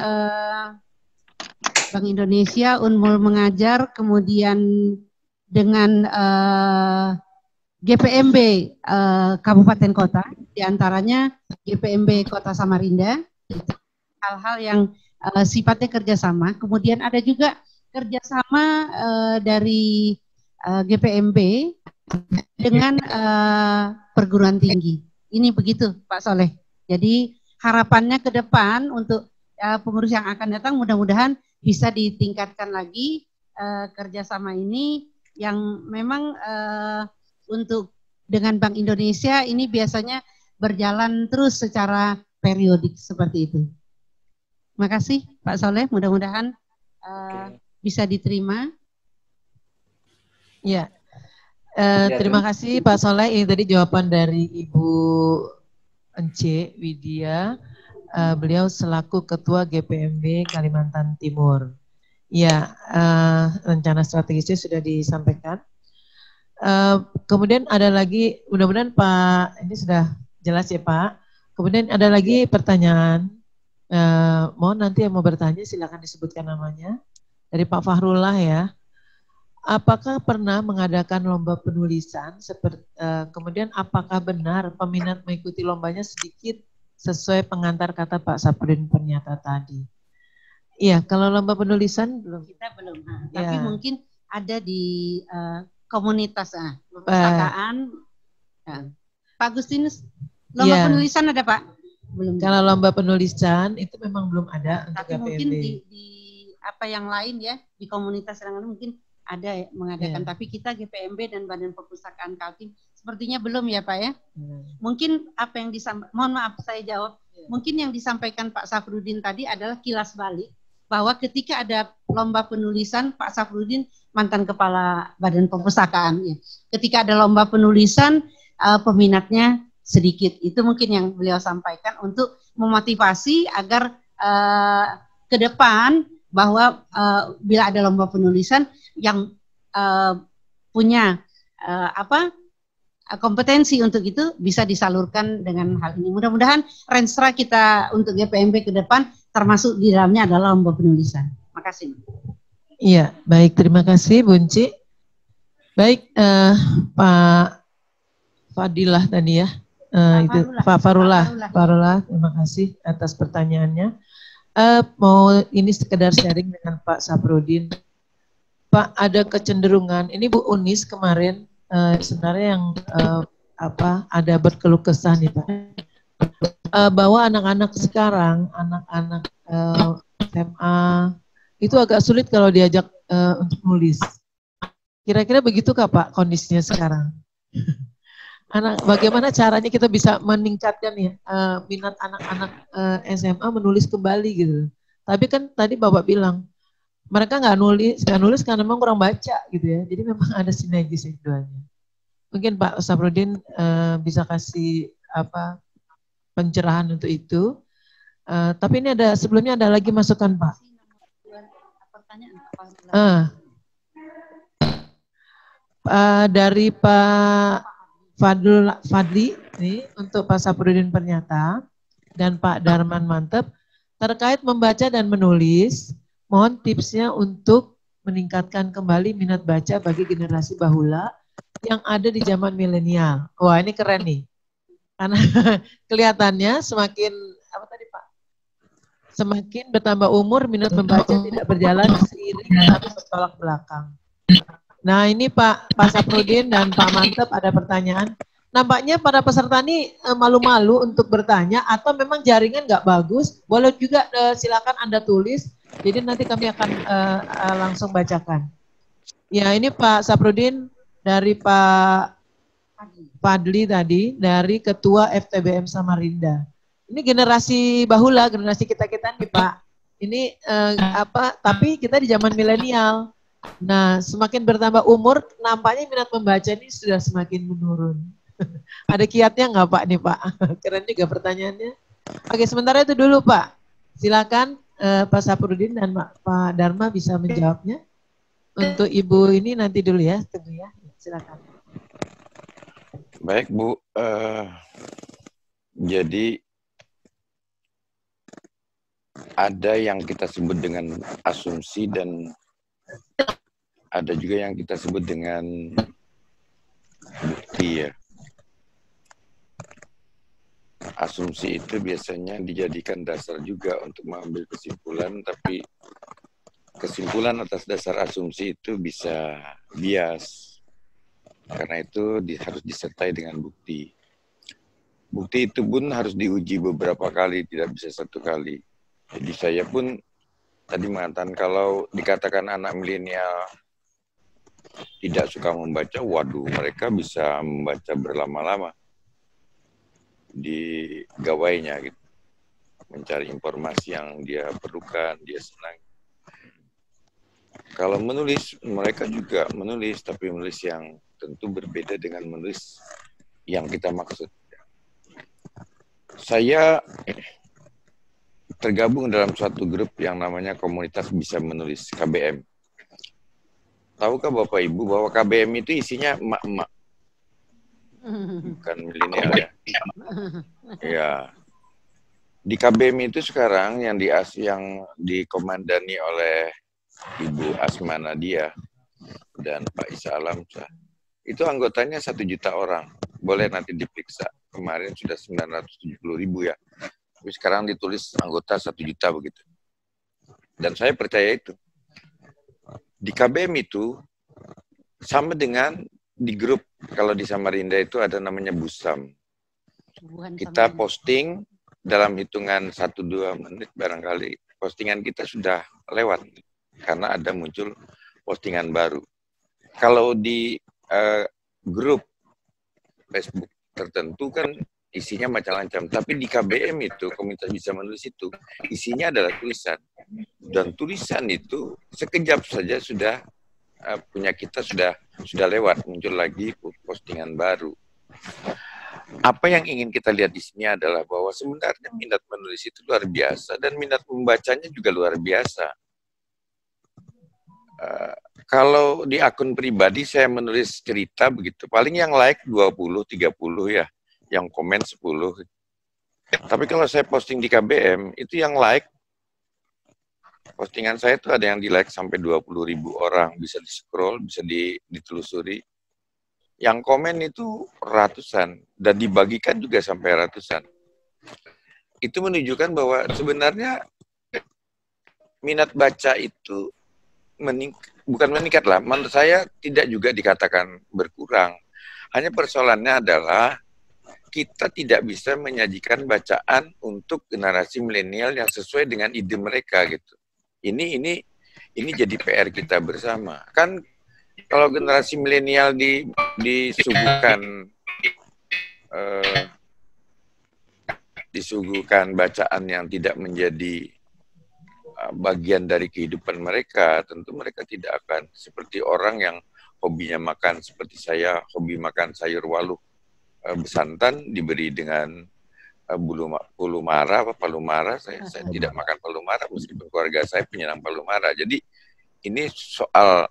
Bank Indonesia, Unmul Mengajar, kemudian dengan GPMB Kabupaten Kota, diantaranya GPMB Kota Samarinda, hal-hal yang sifatnya kerjasama. Kemudian ada juga kerjasama dari GPMB dengan perguruan tinggi. Ini begitu Pak Soleh. Jadi harapannya ke depan untuk pengurus yang akan datang mudah-mudahan bisa ditingkatkan lagi kerjasama ini yang memang untuk dengan Bank Indonesia ini biasanya berjalan terus secara periodik seperti itu. Terima kasih Pak Soleh, mudah-mudahan bisa diterima. Ya, terima kasih Pak Soleh. Ini tadi jawaban dari Ibu Ence Widya, beliau selaku Ketua GPMB Kalimantan Timur. Ya, rencana strategisnya sudah disampaikan. Kemudian ada lagi, mudah-mudahan Pak, ini sudah jelas ya Pak. Kemudian ada lagi pertanyaan, mohon nanti yang mau bertanya silakan disebutkan namanya. Dari Pak Fahrullah ya. Apakah pernah mengadakan lomba penulisan, kemudian apakah benar peminat mengikuti lombanya sedikit sesuai pengantar kata Pak Sapudin Pernyata tadi? Iya, kalau lomba penulisan belum. Kita belum, tapi mungkin ada di komunitas perpustakaan. Pak Agustinus, lomba penulisan ada Pak? Belum. Kalau lomba penulisan itu memang belum ada. Tapi untuk mungkin di apa yang lain ya, di komunitas yang lain mungkin ada ya, mengadakan. Tapi kita GPMB dan Badan Perpustakaan Kaltim sepertinya belum ya Pak ya. Mungkin apa yang mohon maaf saya jawab. Mungkin yang disampaikan Pak Safrudin tadi adalah kilas balik bahwa ketika ada lomba penulisan, Pak Safrudin mantan Kepala Badan Perpustakaan ya. Ketika ada lomba penulisan peminatnya sedikit. Itu mungkin yang beliau sampaikan untuk memotivasi agar ke depan bahwa bila ada lomba penulisan yang punya kompetensi untuk itu bisa disalurkan dengan hal ini. Mudah-mudahan Renstra kita untuk GPMB ke depan termasuk di dalamnya adalah lomba penulisan. Makasih. Iya, baik, terima kasih Bu Unci. Baik, Pak Fadilah tadi ya. Pak Farullah, terima kasih atas pertanyaannya. Mau ini sekedar sharing dengan Pak Saprudin. Pak, ada kecenderungan, ini Bu Unis kemarin sebenarnya yang ada berkeluh kesah nih Pak, bahwa anak-anak sekarang, anak-anak SMA itu agak sulit kalau diajak untuk nulis. Kira-kira begitukah Pak kondisinya sekarang? Bagaimana caranya kita bisa meningkatkan ya minat anak-anak SMA menulis kembali gitu. Tapi kan tadi Bapak bilang mereka nggak nulis karena memang kurang baca gitu ya. Jadi memang ada sinergis keduanya. Mungkin Pak Saprudin bisa kasih pencerahan untuk itu. Tapi ini sebelumnya ada lagi masukan Pak. Dari Pak Fadli nih untuk Pak Saprudin Pernyata dan Pak Darman Mantep terkait membaca dan menulis. Mohon tipsnya untuk meningkatkan kembali minat baca bagi generasi bahula yang ada di zaman milenial. Wah, ini keren nih. Karena kelihatannya semakin semakin bertambah umur, minat membaca tidak berjalan seiring tapi bertolak belakang. Nah, ini Pak Saprudin dan Pak Mantep ada pertanyaan. nampaknya para peserta ini malu-malu untuk bertanya atau memang jaringan nggak bagus. Boleh juga silakan Anda tulis. Jadi nanti kami akan langsung bacakan. Ya, ini Pak Saprudin dari Pak Fadli tadi, dari Ketua FTBM Samarinda. Ini generasi bahula, generasi kita-kita nih Pak. Ini tapi kita di zaman milenial. Nah, semakin bertambah umur, nampaknya minat membaca ini sudah semakin menurun. Ada kiatnya nggak Pak nih Pak? Keren juga pertanyaannya. Oke, sementara itu dulu Pak. Silakan Pak Saprudin dan Pak Dharma bisa menjawabnya. Untuk Ibu ini nanti dulu ya, tunggu ya. Silakan. Baik Bu, jadi ada yang kita sebut dengan asumsi dan ada juga yang kita sebut dengan bukti ya. Asumsi itu biasanya dijadikan dasar juga untuk mengambil kesimpulan, tapi kesimpulan atas dasar asumsi itu bisa bias. Karena itu harus disertai dengan bukti. Bukti itu pun harus diuji beberapa kali, tidak bisa satu kali. Jadi saya pun tadi mengatakan kalau dikatakan anak milenial tidak suka membaca, waduh mereka bisa membaca berlama-lama di gawainya gitu, mencari informasi yang dia perlukan, dia senang. Kalau menulis, mereka juga menulis, tapi menulis yang tentu berbeda dengan menulis yang kita maksud. Saya tergabung dalam suatu grup yang namanya Komunitas Bisa Menulis, KBM. Tahukah Bapak Ibu bahwa KBM itu isinya emak-emak? Bukan milenial ya. Ya. Di KBM itu sekarang yang dikomandani oleh Ibu Asma Nadia dan Pak Isa Alamsyah, itu anggotanya 1 juta orang. Boleh nanti diperiksa. Kemarin sudah 970.000 ya. Tapi sekarang ditulis anggota 1 juta begitu. Dan saya percaya itu. Di KBM itu sama dengan di grup, kalau di Samarinda itu ada namanya Busam. Kita posting dalam hitungan 1-2 menit barangkali postingan kita sudah lewat karena ada muncul postingan baru. Kalau di grup Facebook tertentu kan isinya macam-macam, tapi di KBM itu Komunitas Bisa Menulis itu isinya adalah tulisan, dan tulisan itu sekejap saja sudah punya kita sudah lewat, muncul lagi postingan baru. Apa yang ingin kita lihat di sini adalah bahwa sebenarnya minat menulis itu luar biasa dan minat membacanya juga luar biasa. Kalau di akun pribadi saya menulis cerita begitu, paling yang like 20-30 ya, yang komen 10. Tapi kalau saya posting di KBM, itu yang like, postingan saya itu ada yang di like sampai 20.000 orang, bisa di-scroll, bisa ditelusuri. Yang komen itu ratusan, dan dibagikan juga sampai ratusan. Itu menunjukkan bahwa sebenarnya minat baca itu bukan meningkat lah, menurut saya tidak juga dikatakan berkurang. Hanya persoalannya adalah kita tidak bisa menyajikan bacaan untuk generasi milenial yang sesuai dengan ide mereka gitu. Ini jadi PR kita bersama. Kan kalau generasi milenial disuguhkan bacaan yang tidak menjadi bagian dari kehidupan mereka, tentu mereka tidak akan seperti orang yang hobinya makan seperti saya, hobi makan sayur waluh besantan diberi dengan palu mara. Saya tidak makan palu mara meskipun keluarga saya penyerang palu mara. Jadi ini soal,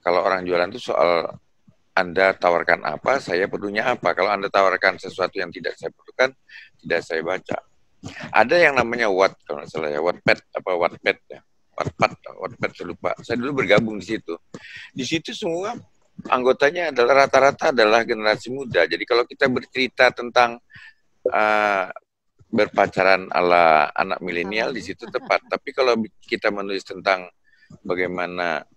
kalau orang jualan itu soal Anda tawarkan apa, saya perlunya apa. Kalau Anda tawarkan sesuatu yang tidak saya perlukan, tidak saya baca. Ada yang namanya kalau nggak salah ya, Wattpad ya. Wattpad saya lupa. Saya dulu bergabung di situ. Di situ semua anggotanya adalah rata-rata adalah generasi muda. Jadi kalau kita bercerita tentang berpacaran ala anak milenial, di situ tepat. Tapi kalau kita menulis tentang bagaimana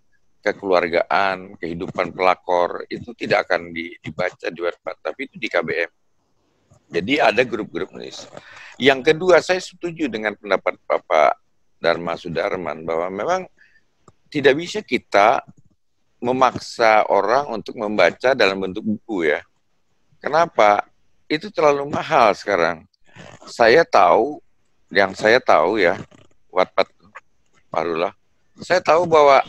kekeluargaan, kehidupan pelakor itu tidak akan dibaca di Wattpad, tapi itu di KBM. Jadi ada grup-grup nulis. Yang kedua, saya setuju dengan pendapat Bapak Dharma Sudarman bahwa memang tidak bisa kita memaksa orang untuk membaca dalam bentuk buku ya. Kenapa? Itu terlalu mahal sekarang. Saya tahu ya, Wattpad barulah. Saya tahu bahwa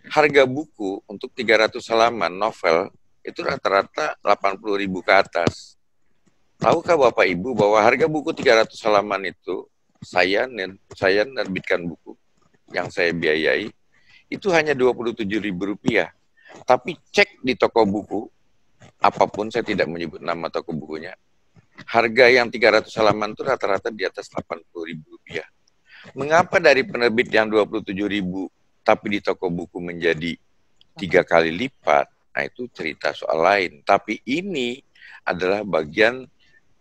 harga buku untuk 300 halaman novel itu rata-rata 80.000 ke atas. Tahukah Bapak Ibu bahwa harga buku 300 halaman itu saya nerbitkan buku yang saya biayai itu hanya Rp27.000. Tapi cek di toko buku apapun, saya tidak menyebut nama toko bukunya, harga yang 300 halaman itu rata-rata di atas Rp80.000. Mengapa dari penerbit yang 27.000 tapi di toko buku menjadi 3 kali lipat? Nah, itu cerita soal lain. Tapi ini adalah bagian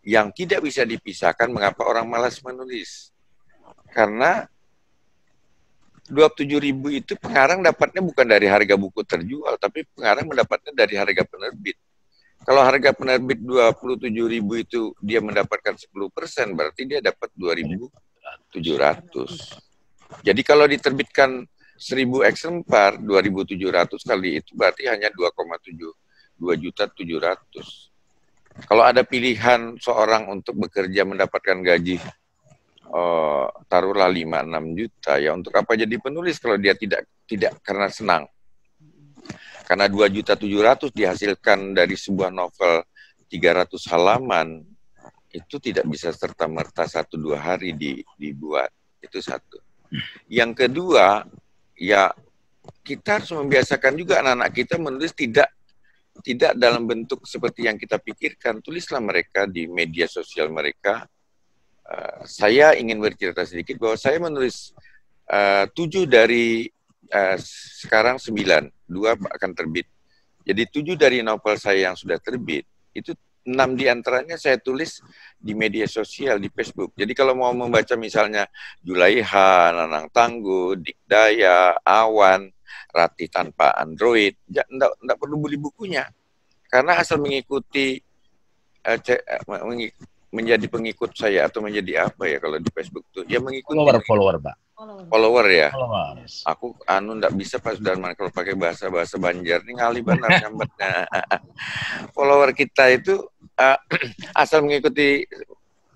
yang tidak bisa dipisahkan mengapa orang malas menulis. Karena 27.000 itu pengarang dapatnya bukan dari harga buku terjual, tapi pengarang mendapatnya dari harga penerbit. Kalau harga penerbit 27.000 itu dia mendapatkan 10%, berarti dia dapat 2.700. Jadi kalau diterbitkan 1.000 eksemplar, 2.700 kali itu berarti hanya 2,700. Kalau ada pilihan seorang untuk bekerja mendapatkan gaji taruhlah 5-6 juta, ya untuk apa jadi penulis kalau dia tidak karena senang. Karena 2.700.000 dihasilkan dari sebuah novel 300 halaman, itu tidak bisa serta-merta 1-2 hari dibuat. Itu satu. Yang kedua, ya kita harus membiasakan juga anak-anak kita menulis tidak dalam bentuk seperti yang kita pikirkan. Tulislah mereka di media sosial mereka. Saya ingin bercerita sedikit bahwa saya menulis 7 dari sekarang 9, 2 akan terbit. Jadi 7 dari novel saya yang sudah terbit, itu 6 diantaranya saya tulis di media sosial, di Facebook. Jadi kalau mau membaca misalnya Julaiha, Nanang Tangguh, Dikdaya, Awan, Ratih Tanpa Android, enggak perlu beli bukunya. Karena asal mengikuti, menjadi pengikut saya atau menjadi apa ya kalau di Facebook tuh, ya mengikuti. Follower, Pak. Follower ya. Followers. Aku enggak bisa Pak Sudarman kalau pakai bahasa Banjar ini ngali benar nyambetnya. Follower kita itu asal mengikuti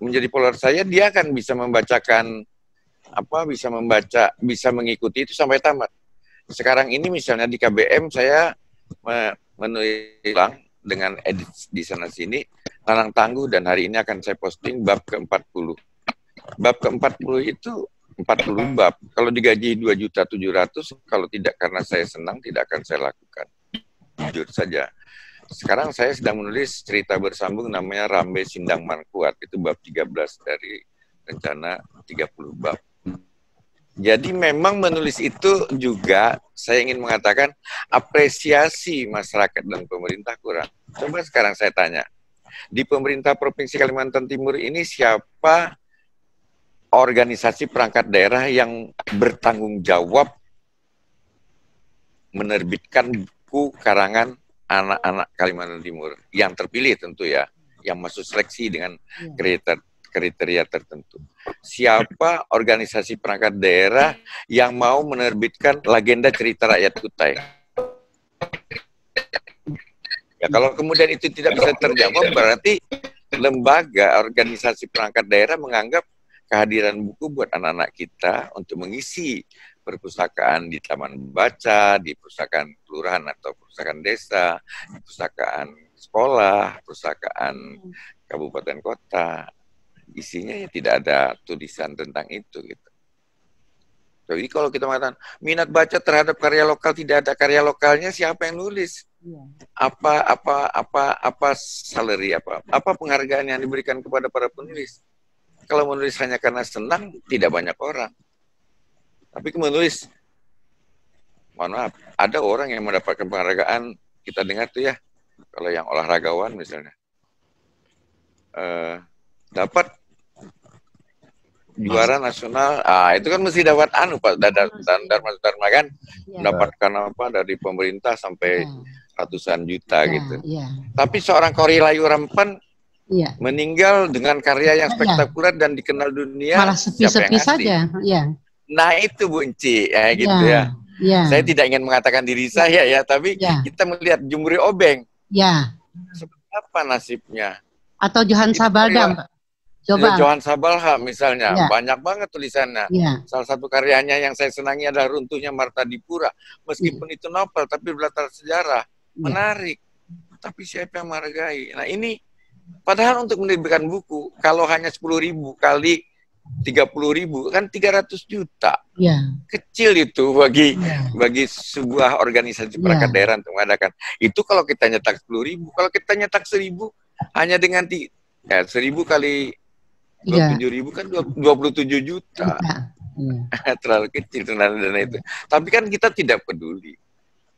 menjadi follower saya, dia akan bisa membacakan bisa mengikuti itu sampai tamat. Sekarang ini misalnya di KBM saya menulis ulang dengan edit di sana sini Nanang Tangguh, dan hari ini akan saya posting bab ke-40. Bab ke-40 itu 40 bab. Kalau digaji 2.700.000, kalau tidak karena saya senang, tidak akan saya lakukan. Jujur saja. Sekarang saya sedang menulis cerita bersambung namanya Rambe Sindang Mankuat. Itu bab 13 dari rencana 30 bab. Jadi memang menulis itu juga saya ingin mengatakan apresiasi masyarakat dan pemerintah kurang. Coba sekarang saya tanya, di pemerintah Provinsi Kalimantan Timur ini siapa organisasi perangkat daerah yang bertanggung jawab menerbitkan buku karangan anak-anak Kalimantan Timur yang terpilih tentu ya, yang masuk seleksi dengan kriteria tertentu. Siapa organisasi perangkat daerah yang mau menerbitkan legenda cerita rakyat Kutai? Ya, kalau kemudian itu tidak bisa terjawab, berarti lembaga organisasi perangkat daerah menganggap kehadiran buku buat anak-anak kita untuk mengisi perpustakaan di taman baca, di perpustakaan kelurahan atau perpustakaan desa, di perpustakaan sekolah, perpustakaan kabupaten kota. Isinya ya tidak ada tulisan tentang itu gitu. Jadi kalau kita mengatakan minat baca terhadap karya lokal, tidak ada karya lokalnya, siapa yang nulis? Apa salary, apa penghargaan yang diberikan kepada para penulis? Kalau menulis hanya karena senang, tidak banyak orang. Tapi menulis, mohon maaf, ada orang yang mendapatkan penghargaan, kita dengar tuh ya, kalau yang olahragawan misalnya, dapat juara nasional, itu kan mesti dapat Pak Dharma kan, mendapatkan apa dari pemerintah sampai ratusan juta gitu. Tapi seorang Korilayu Rampan meninggal dengan karya yang spektakuler dan dikenal dunia, malah sepi-sepi saja. Nah itu Bu Enci, gitu ya. Saya tidak ingin mengatakan diri saya ya, tapi kita melihat Jumri Obeng. Seperti apa nasibnya? Atau Johan Sabaldam, Pak. Coba. Johan Sabalha misalnya, banyak banget tulisannya. Salah satu karyanya yang saya senangi adalah Runtuhnya Martadipura. Meskipun itu novel, tapi berlatar sejarah. Menarik. Tapi siapa yang menghargai? Nah ini, padahal untuk menerbitkan buku, kalau hanya 10.000 kali 30.000 kan 300 juta. Kecil itu bagi sebuah organisasi perangkat daerah untuk mengadakan. Itu kalau kita nyetak 10.000, kalau kita nyetak 1.000 hanya dengan 1.000 kali 27.000 kan 27 juta. Terlalu kecil dana itu. Tapi kan kita tidak peduli.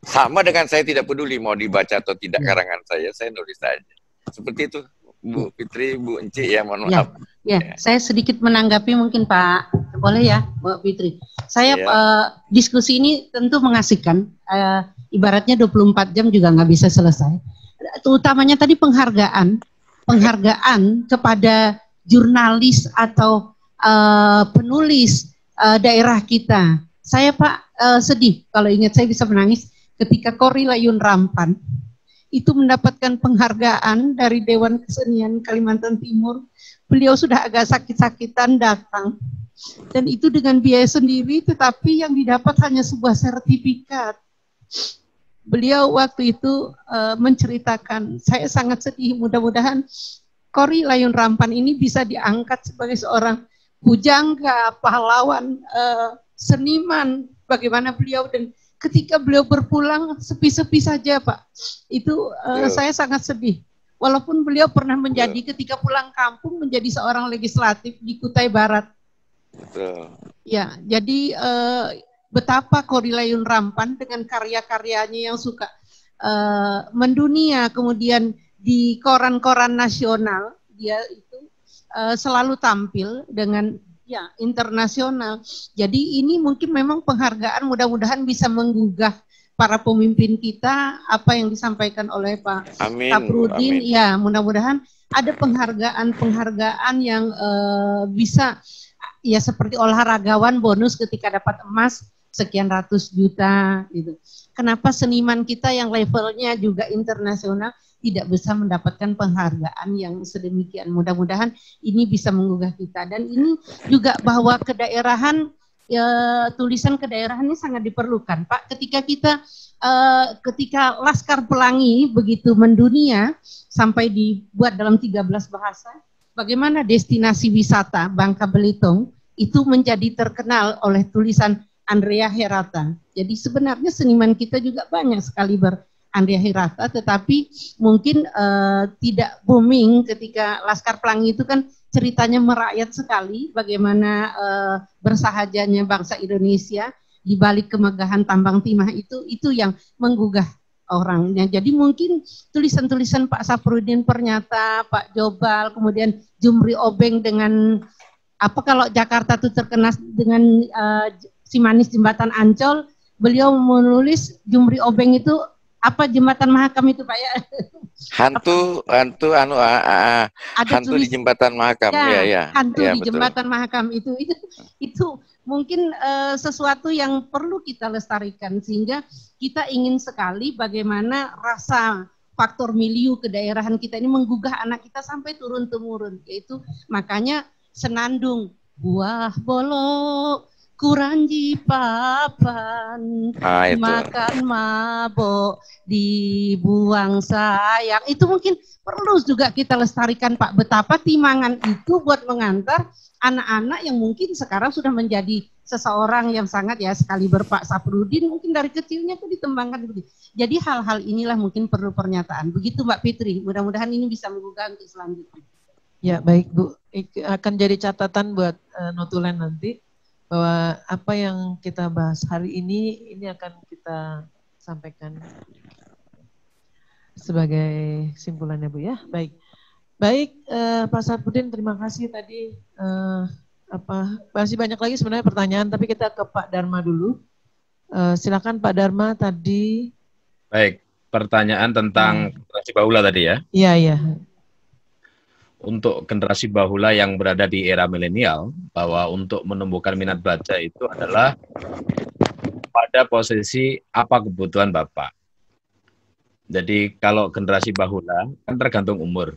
Sama dengan saya tidak peduli mau dibaca atau tidak karangan saya nulis saja. Seperti itu. Bu Fitri, Bu Enci ya, mohon maaf. Saya sedikit menanggapi mungkin Pak, boleh ya Bu Fitri. Saya diskusi ini tentu mengasihkan, ibaratnya 24 jam juga nggak bisa selesai. Utamanya tadi penghargaan kepada jurnalis atau penulis daerah kita. Saya Pak sedih kalau ingat, saya bisa menangis ketika Korilayun Rampan itu mendapatkan penghargaan dari Dewan Kesenian Kalimantan Timur. Beliau sudah agak sakit-sakitan datang. Dan itu dengan biaya sendiri, tetapi yang didapat hanya sebuah sertifikat. Beliau waktu itu menceritakan, saya sangat sedih, mudah-mudahan Korilayun Rampan ini bisa diangkat sebagai seorang pujangga, pahlawan, seniman, bagaimana beliau, dan ketika beliau berpulang sepi-sepi saja Pak, itu saya sangat sedih. Walaupun beliau pernah menjadi ketika pulang kampung menjadi seorang legislatif di Kutai Barat. Ya, jadi betapa Korilayun Rampan dengan karya-karyanya yang suka mendunia, kemudian di koran-koran nasional dia itu selalu tampil dengan internasional. Jadi ini mungkin memang penghargaan, mudah-mudahan bisa menggugah para pemimpin kita, apa yang disampaikan oleh Pak Saprudin. Ya, mudah-mudahan ada penghargaan yang bisa, ya seperti olahragawan bonus ketika dapat emas sekian ratus juta gitu. Kenapa seniman kita yang levelnya juga internasional tidak bisa mendapatkan penghargaan yang sedemikian? Mudah-mudahan ini bisa menggugah kita. Dan ini juga bahwa kedaerahan, tulisan kedaerahan ini sangat diperlukan Pak. Ketika Laskar Pelangi begitu mendunia sampai dibuat dalam 13 bahasa, bagaimana destinasi wisata Bangka Belitung itu menjadi terkenal oleh tulisan Andrea Herata. Jadi sebenarnya seniman kita juga banyak sekali Andrea Herata, tetapi mungkin tidak booming ketika Laskar Pelangi itu kan ceritanya merakyat sekali, bagaimana bersahajannya bangsa Indonesia di balik kemegahan tambang timah itu yang menggugah orangnya. Jadi mungkin tulisan-tulisan Pak Saprudin Pernyata, Pak Jobal, kemudian Jumri Obeng dengan kalau Jakarta itu terkenal dengan si manis jembatan Ancol, beliau menulis Jumri Obeng itu jembatan Mahakam itu Pak ya? Hantu di jembatan Mahakam. Hantu di jembatan Mahakam itu mungkin sesuatu yang perlu kita lestarikan, sehingga kita ingin sekali bagaimana rasa faktor milieu kedaerahan kita ini menggugah anak kita sampai turun-temurun, yaitu makanya Senandung buah bolok Kuranji papan, makan mabok, dibuang sayang. Itu mungkin perlu juga kita lestarikan Pak, betapa timangan itu buat mengantar anak-anak yang mungkin sekarang sudah menjadi seseorang yang sangat sekali Pak Saprudin, mungkin dari kecilnya itu ditembangkan begitu. Jadi hal-hal inilah mungkin perlu pernyataan. Begitu Mbak Fitri, mudah-mudahan ini bisa menggugah untuk selanjutnya. Ya baik Bu, akan jadi catatan buat notulen nanti, bahwa apa yang kita bahas hari ini akan kita sampaikan sebagai simpulannya Bu ya. Baik Pak Saprudin, terima kasih tadi Masih banyak lagi sebenarnya pertanyaan, tapi kita ke Pak Dharma dulu. Silakan Pak Dharma tadi. Baik, pertanyaan tentang generasi bahula tadi ya. Iya, iya. Untuk generasi bahula yang berada di era milenial, bahwa untuk menumbuhkan minat baca itu adalah pada posisi apa kebutuhan Bapak. Jadi kalau generasi bahula kan tergantung umur.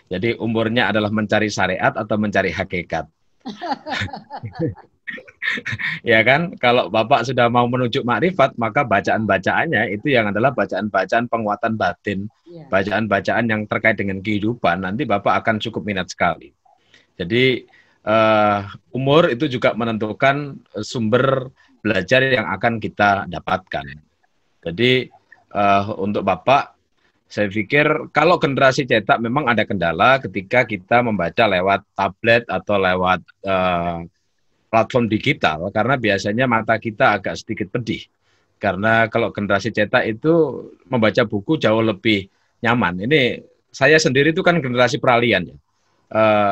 Jadi umurnya adalah mencari syariat atau mencari hakikat. Ya kan, kalau Bapak sudah mau menuju makrifat, maka bacaan-bacaannya itu yang adalah bacaan-bacaan penguatan batin, bacaan-bacaan yang terkait dengan kehidupan, nanti Bapak akan cukup minat sekali. Jadi umur itu juga menentukan sumber belajar yang akan kita dapatkan. Jadi untuk Bapak, saya pikir kalau generasi cetak memang ada kendala ketika kita membaca lewat tablet atau lewat platform digital, karena biasanya mata kita agak sedikit pedih. Karena kalau generasi cetak itu membaca buku jauh lebih nyaman. Ini saya sendiri itu kan generasi peralihan ya.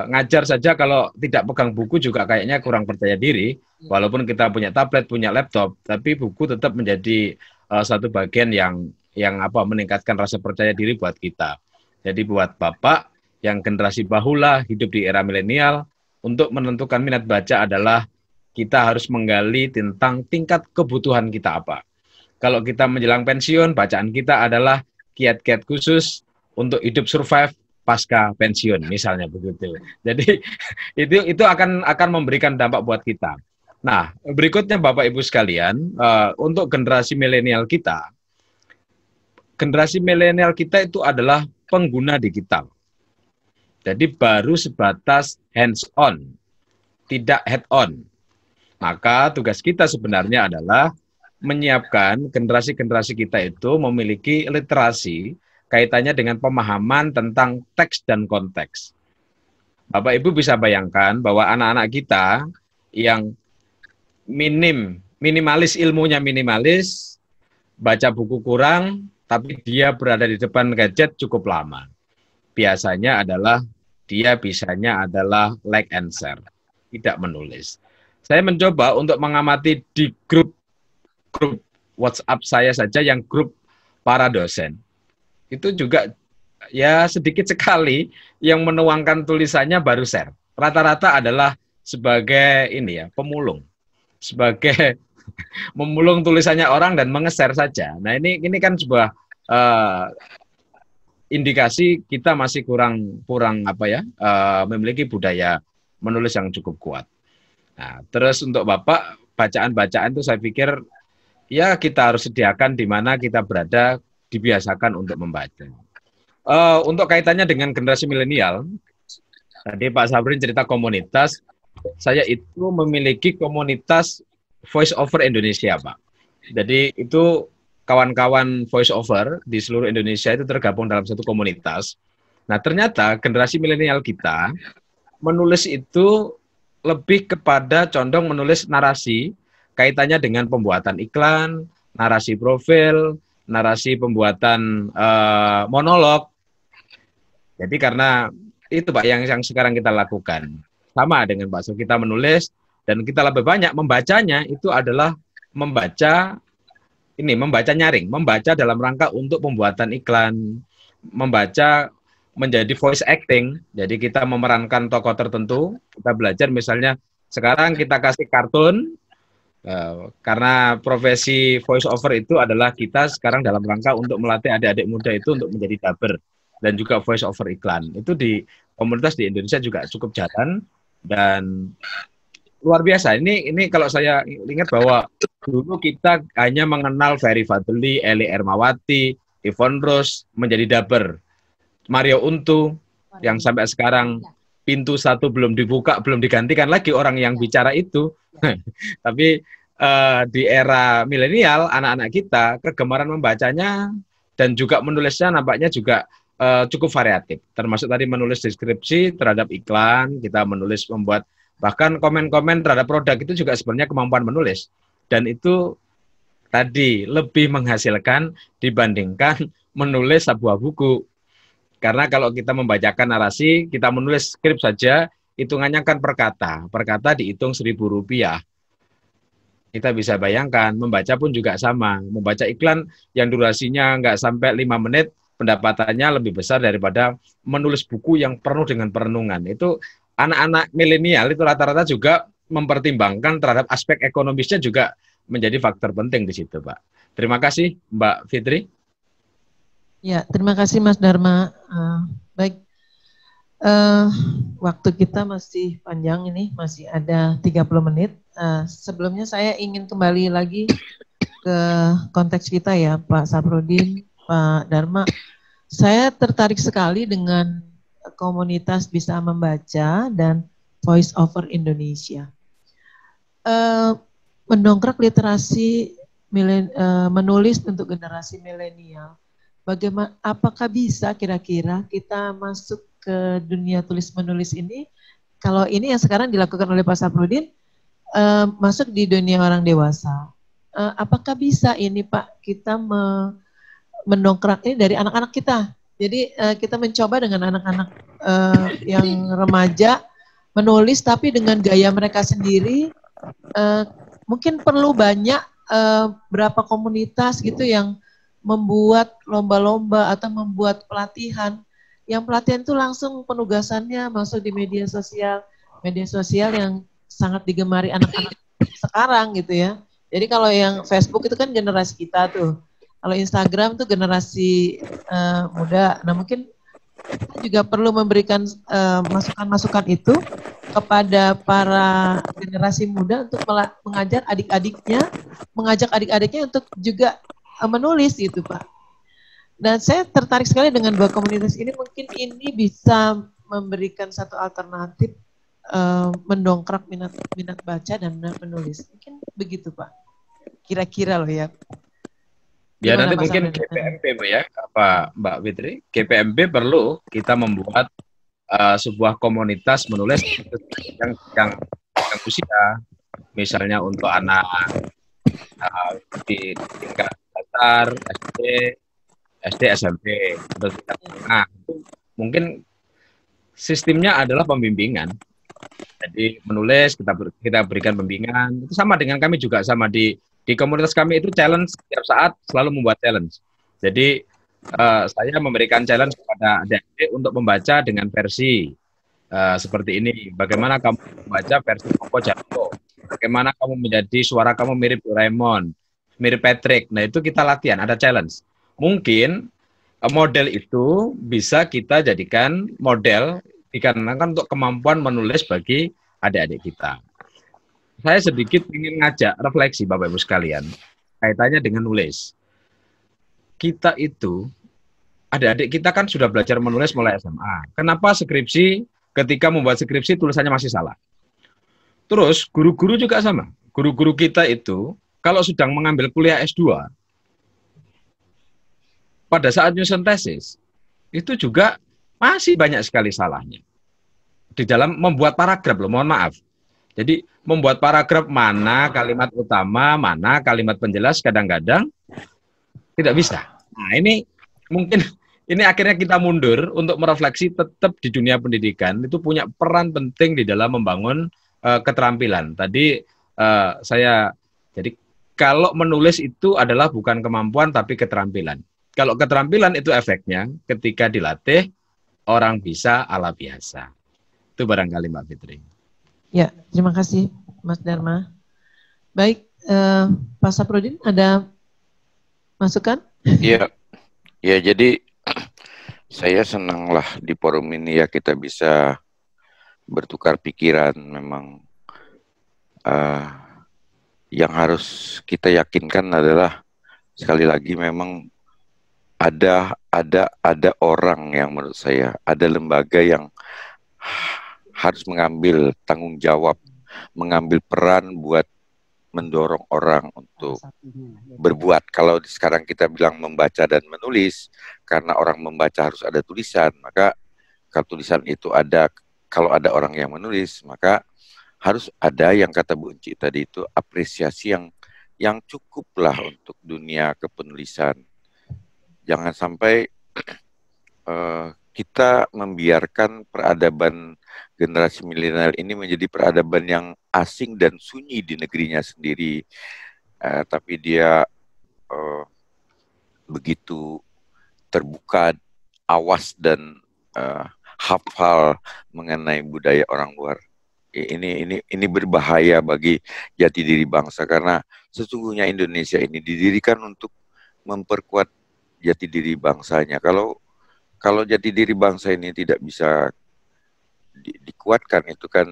Ngajar saja kalau tidak pegang buku juga kayaknya kurang percaya diri, walaupun kita punya tablet, punya laptop, tapi buku tetap menjadi satu bagian yang meningkatkan rasa percaya diri buat kita. Jadi buat Bapak yang generasi bahula hidup di era milenial, untuk menentukan minat baca adalah kita harus menggali tentang tingkat kebutuhan kita apa. Kalau kita menjelang pensiun, bacaan kita adalah kiat-kiat khusus untuk hidup survive pasca pensiun, misalnya begitu. Jadi itu akan memberikan dampak buat kita. Nah, berikutnya Bapak Ibu sekalian, untuk generasi milenial kita itu adalah pengguna digital. Jadi baru sebatas hands-on, tidak head-on. Maka tugas kita sebenarnya adalah menyiapkan generasi-generasi kita itu memiliki literasi kaitannya dengan pemahaman tentang teks dan konteks. Bapak Ibu bisa bayangkan bahwa anak-anak kita yang minimalis ilmunya minimalis, baca buku kurang, tapi dia berada di depan gadget cukup lama. Biasanya adalah dia bisanya adalah like and share, tidak menulis. Saya mencoba untuk mengamati di grup WhatsApp saya saja yang grup para dosen. Itu juga ya sedikit sekali yang menuangkan tulisannya baru share. Rata-rata adalah sebagai pemulung. Sebagai memulung tulisannya orang dan menge-share saja. Nah, ini kan sebuah indikasi kita masih kurang memiliki budaya menulis yang cukup kuat. Nah, terus untuk Bapak, bacaan-bacaan itu saya pikir ya kita harus sediakan di mana kita berada, dibiasakan untuk membaca. Untuk kaitannya dengan generasi milenial, tadi Pak Sabrin cerita komunitas, saya itu memiliki komunitas Voice Over Indonesia, Pak. Jadi itu kawan-kawan voice over di seluruh Indonesia itu tergabung dalam satu komunitas. Nah, ternyata generasi milenial kita menulis itu lebih kepada condong menulis narasi kaitannya dengan pembuatan iklan, narasi profil, narasi pembuatan monolog. Jadi karena itu Pak yang sekarang kita lakukan. Sama dengan Pak, kita menulis dan kita lebih banyak membacanya itu adalah membaca nyaring, membaca dalam rangka untuk pembuatan iklan, membaca menjadi voice acting, jadi kita memerankan tokoh tertentu, kita belajar misalnya sekarang kita kasih kartun, karena profesi voice over itu adalah kita sekarang dalam rangka untuk melatih adik-adik muda itu untuk menjadi dubber dan juga voice over iklan. Itu di komunitas di Indonesia juga cukup jalan dan luar biasa. Ini kalau saya ingat bahwa dulu kita hanya mengenal Ferry Fadli, Eli Ermawati, Yvonne Rose menjadi dubber, Mario Untu yang sampai sekarang pintu satu belum dibuka, belum digantikan lagi orang yang bicara itu. Tapi di era milenial anak-anak kita kegemaran membacanya dan juga menulisnya nampaknya juga cukup variatif. Termasuk tadi menulis deskripsi terhadap iklan, kita membuat bahkan komen-komen terhadap produk itu juga sebenarnya kemampuan menulis. Dan itu tadi lebih menghasilkan dibandingkan menulis sebuah buku. Karena kalau kita membacakan narasi, kita menulis skrip saja, hitungannya kan per kata dihitung Rp1.000. Kita bisa bayangkan, membaca pun juga sama. Membaca iklan yang durasinya nggak sampai 5 menit, pendapatannya lebih besar daripada menulis buku yang penuh dengan perenungan. Itu anak-anak milenial itu rata-rata juga mempertimbangkan terhadap aspek ekonomisnya juga menjadi faktor penting di situ, Pak. Terima kasih, Mbak Fitri. Ya, terima kasih Mas Dharma. Baik, waktu kita masih panjang ini, masih ada 30 menit. Sebelumnya saya ingin kembali lagi ke konteks kita ya, Pak Saprudin, Pak Dharma. Saya tertarik sekali dengan komunitas Bisa Membaca dan Voice Over Indonesia. Mendongkrak literasi menulis untuk generasi milenial. Bagaimana, apakah bisa kira-kira kita masuk ke dunia tulis-menulis ini? Kalau ini yang sekarang dilakukan oleh Pak Saprudin, masuk di dunia orang dewasa. Apakah bisa ini Pak, kita mendongkrak ini dari anak-anak kita? Jadi kita mencoba dengan anak-anak yang remaja menulis, tapi dengan gaya mereka sendiri. Mungkin perlu banyak berapa komunitas gitu yang membuat lomba-lomba atau membuat pelatihan. Yang pelatihan itu langsung penugasannya masuk di media sosial yang sangat digemari anak-anak sekarang gitu ya. Jadi kalau yang Facebook itu kan generasi kita tuh. Kalau Instagram tuh generasi muda. Nah mungkin kita juga perlu memberikan masukan-masukan itu kepada para generasi muda untuk mengajak adik-adiknya untuk juga menulis gitu Pak. Dan saya tertarik sekali dengan dua komunitas ini, mungkin ini bisa memberikan satu alternatif mendongkrak minat baca dan minat menulis. Mungkin begitu Pak. Kira-kira loh ya. Ya Gimana, nanti Mas mungkin Saprudin? GPMP ya, apa Mbak Fitri? GPMP perlu kita membuat sebuah komunitas menulis yang usia, misalnya untuk anak di tingkat dasar, SD, SMP, atau tingkat menengah. Mungkin sistemnya adalah pembimbingan. Jadi menulis kita berikan pembimbingan. Itu sama dengan kami juga sama di komunitas kami itu challenge setiap saat selalu membuat challenge. Jadi saya memberikan challenge kepada adik-adik untuk membaca dengan versi seperti ini. Bagaimana kamu membaca versi Poco Jatuh? Bagaimana kamu menjadi suara kamu mirip Doraemon, mirip Patrick. Nah itu kita latihan, ada challenge. Mungkin model itu bisa kita jadikan model dikarenakan untuk kemampuan menulis bagi adik-adik kita. Saya sedikit ingin ngajak refleksi Bapak Ibu sekalian kaitannya dengan nulis. Kita itu, adik-adik kita kan sudah belajar menulis mulai SMA. Kenapa skripsi, ketika membuat skripsi tulisannya masih salah? Terus guru-guru juga sama. Guru-guru kita itu kalau sedang mengambil kuliah S2, pada saat nyusun tesis, itu juga masih banyak sekali salahnya. Di dalam membuat paragraf, loh, mohon maaf. Jadi membuat paragraf mana kalimat utama, mana kalimat penjelas, kadang-kadang tidak bisa. Nah ini mungkin ini akhirnya kita mundur untuk merefleksi tetap di dunia pendidikan itu punya peran penting di dalam membangun keterampilan. Tadi jadi kalau menulis itu adalah bukan kemampuan tapi keterampilan. Kalau keterampilan itu efeknya ketika dilatih orang bisa ala biasa. Itu barangkali Mbak Fitri. Ya, terima kasih Mas Dharma. Baik, Pak Saprudin ada masukan? Iya, ya jadi saya senanglah di forum ini ya kita bisa bertukar pikiran. Memang yang harus kita yakinkan adalah sekali lagi memang ada orang yang menurut saya ada lembaga yang harus mengambil tanggung jawab, mengambil peran buat mendorong orang untuk berbuat. Kalau sekarang kita bilang membaca dan menulis, karena orang membaca harus ada tulisan, maka kalau tulisan itu ada, kalau ada orang yang menulis, maka harus ada yang kata Bu Enci tadi itu apresiasi yang cukup lah untuk dunia kepenulisan. Jangan sampai kita membiarkan peradaban generasi milenial ini menjadi peradaban yang asing dan sunyi di negerinya sendiri. Tapi dia begitu terbuka, awas dan hafal mengenai budaya orang luar. Ini berbahaya bagi jati diri bangsa, karena sesungguhnya Indonesia ini didirikan untuk memperkuat jati diri bangsanya. Kalau jati diri bangsa ini tidak bisa dikuatkan, itu kan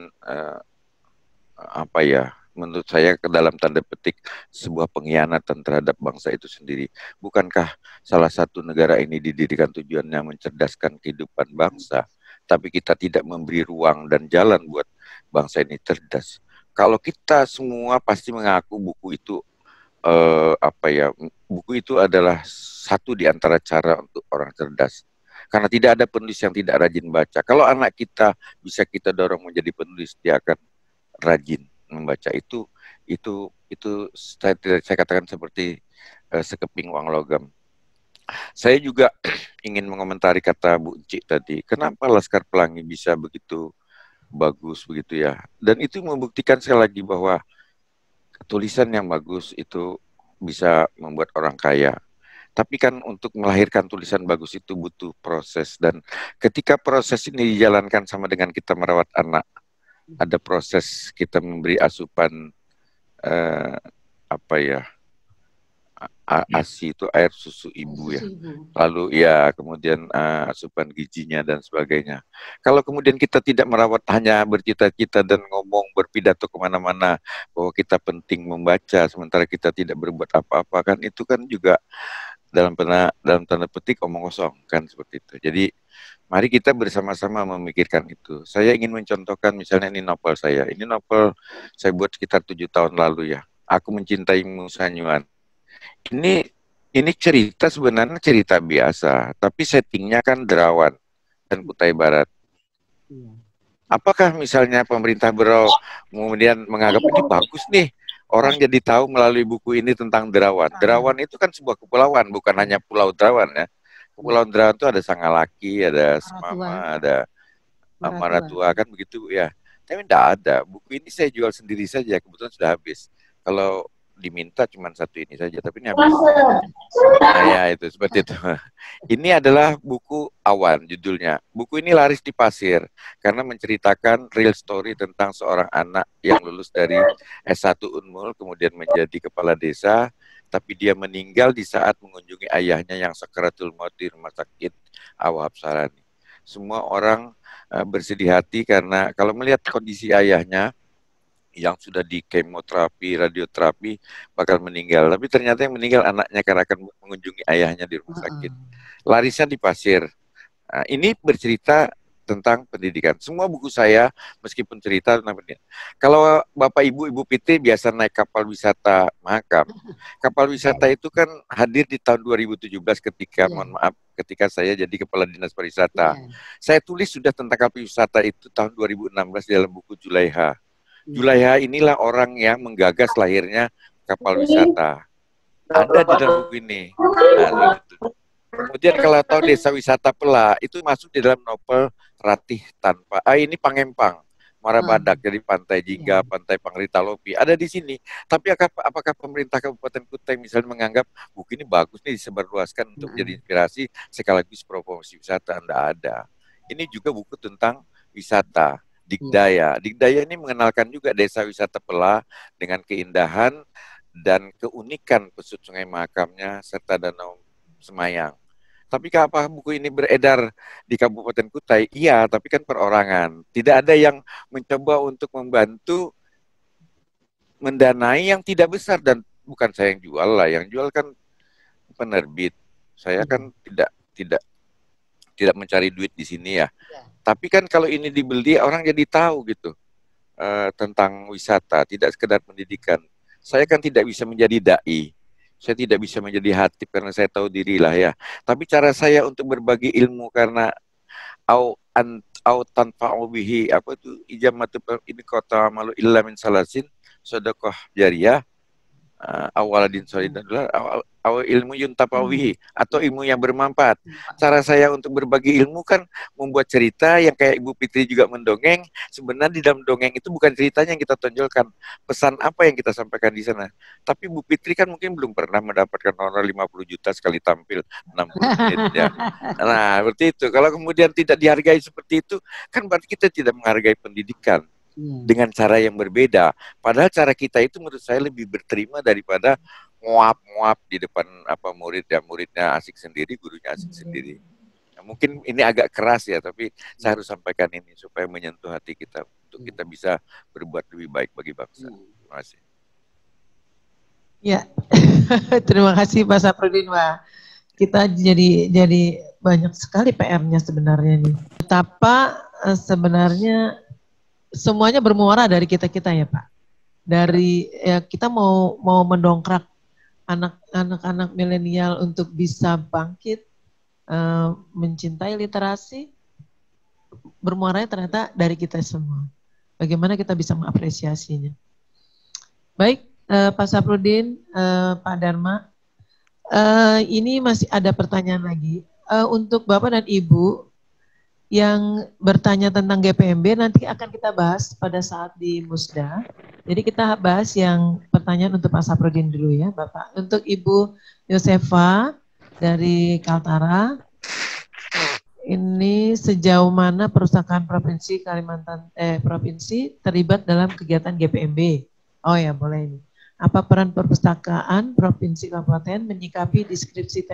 menurut saya ke dalam tanda petik sebuah pengkhianatan terhadap bangsa itu sendiri. Bukankah salah satu negara ini didirikan tujuannya mencerdaskan kehidupan bangsa, tapi kita tidak memberi ruang dan jalan buat bangsa ini cerdas. Kalau kita semua pasti mengaku buku itu buku itu adalah satu di antara cara untuk orang cerdas. Karena tidak ada penulis yang tidak rajin baca. Kalau anak kita bisa kita dorong menjadi penulis, dia akan rajin membaca. Itu saya katakan seperti sekeping uang logam. Saya juga ingin mengomentari kata Bu Cik tadi. Kenapa Laskar Pelangi bisa begitu bagus begitu ya? Dan itu membuktikan sekali lagi bahwa tulisan yang bagus itu bisa membuat orang kaya. Tapi kan untuk melahirkan tulisan bagus itu butuh proses, dan ketika proses ini dijalankan sama dengan kita merawat anak, ada proses kita memberi asupan ASI itu air susu ibu ya. Lalu ya kemudian asupan gizinya dan sebagainya. Kalau kemudian kita tidak merawat, hanya bercita-cita dan ngomong berpidato kemana-mana bahwa kita penting membaca, sementara kita tidak berbuat apa-apa, kan itu kan juga dalam tanda petik omong kosong kan, seperti itu. Jadi mari kita bersama-sama memikirkan itu. Saya ingin mencontohkan misalnya ini novel saya. Ini novel saya buat sekitar 7 tahun lalu ya. Aku Mencintaimu Sanyuan. Ini cerita sebenarnya cerita biasa, tapi settingnya kan Derawan dan Kutai Barat. Apakah misalnya pemerintah Berau kemudian menganggap ini bagus nih, orang jadi tahu melalui buku ini tentang Derawan. Derawan itu kan sebuah kepulauan, bukan hanya Pulau Derawan ya. Kepulauan Derawan itu ada Sangalaki, ada Semama, ada Maratua kan begitu ya. Tapi tidak ada. Buku ini saya jual sendiri saja, kebetulan sudah habis. Kalau diminta cuma satu ini saja, tapi ini habis. Nah ya itu seperti itu. Ini adalah buku Awan judulnya. Buku ini laris di pasir karena menceritakan real story tentang seorang anak yang lulus dari S1 Unmul kemudian menjadi kepala desa, tapi dia meninggal di saat mengunjungi ayahnya yang sakaratul maut di rumah sakit Awahab Sarani. Semua orang bersedih hati karena kalau melihat kondisi ayahnya yang sudah di kemoterapi, radioterapi, bakal meninggal. Tapi ternyata yang meninggal anaknya karena akan mengunjungi ayahnya di rumah sakit. Larisnya di pasir. Nah, ini bercerita tentang pendidikan. Semua buku saya, meskipun cerita tentang pendidikan. Kalau Bapak Ibu Piti biasa naik kapal wisata Mahakam. Kapal wisata itu kan hadir di tahun 2017 ketika, mohon maaf, ketika saya jadi Kepala Dinas Pariwisata. Saya tulis sudah tentang kapal wisata itu tahun 2016 dalam buku Julaiha. Julaiha inilah orang yang menggagas lahirnya kapal wisata. Ada di dalam buku ini. Nah, kemudian kalau tahu Desa Wisata Pela, itu masuk di dalam novel Ratih Tanpa. Ini Pangempang, Muara Badak, jadi Pantai Jingga, Pantai Pangritalopi, ada di sini. Tapi apakah pemerintah Kabupaten Kutai misalnya menganggap buku ini bagus nih disebarluaskan untuk menjadi inspirasi sekaligus promosi wisata? Tidak ada. Ini juga buku tentang wisata. Dikdaya. Dikdaya ini mengenalkan juga Desa Wisata Pela dengan keindahan dan keunikan pesut Sungai Mahakamnya serta Danau Semayang. Tapi apa buku ini beredar di Kabupaten Kutai? Iya, tapi kan perorangan. Tidak ada yang mencoba untuk membantu mendanai yang tidak besar, dan bukan saya yang jual lah, yang jual kan penerbit. Saya kan tidak mencari duit di sini ya. Tapi kan kalau ini dibeli orang jadi tahu gitu tentang wisata, tidak sekedar pendidikan. Saya kan tidak bisa menjadi dai, saya tidak bisa menjadi hatib karena saya tahu diri lah ya. Tapi cara saya untuk berbagi ilmu karena au tanfa'u bihi, apa itu ijamatu ini kota malu illa min salasin sedekah jariyah, awaladin solidan adalah awal ilmu yuntapawihi atau ilmu yang bermanfaat. Cara saya untuk berbagi ilmu kan membuat cerita yang kayak Ibu Fitri juga mendongeng. Sebenarnya di dalam dongeng itu bukan ceritanya yang kita tonjolkan, pesan apa yang kita sampaikan di sana. Tapi Bu Fitri kan mungkin belum pernah mendapatkan honor 50 juta sekali tampil 60 menit ya. Nah, seperti itu. Kalau kemudian tidak dihargai seperti itu, kan berarti kita tidak menghargai pendidikan. Dengan cara yang berbeda. Padahal cara kita itu menurut saya lebih berterima daripada nguap-nguap di depan murid ya, muridnya asik sendiri, gurunya asik sendiri. Nah, mungkin ini agak keras ya, tapi saya harus sampaikan ini supaya menyentuh hati kita untuk kita bisa berbuat lebih baik bagi bangsa. Terima kasih. Ya, terima kasih Pak Saprudin. Wah, kita jadi banyak sekali PR-nya sebenarnya nih. Betapa sebenarnya semuanya bermuara dari kita-kita ya Pak. Dari ya kita mau mendongkrak anak-anak milenial untuk bisa bangkit, mencintai literasi, bermuaranya ternyata dari kita semua. Bagaimana kita bisa mengapresiasinya. Baik, Pak Saprudin, Pak Dharma, ini masih ada pertanyaan lagi. Untuk Bapak dan Ibu yang bertanya tentang GPMB nanti akan kita bahas pada saat di Musda. Jadi kita bahas yang pertanyaan untuk Pak Saprudin dulu ya Bapak. Untuk Ibu Yosefa dari Kaltara, ini sejauh mana perpustakaan provinsi provinsi terlibat dalam kegiatan GPMB? Oh ya boleh ini. Apa peran perpustakaan provinsi kabupaten menyikapi disrupsi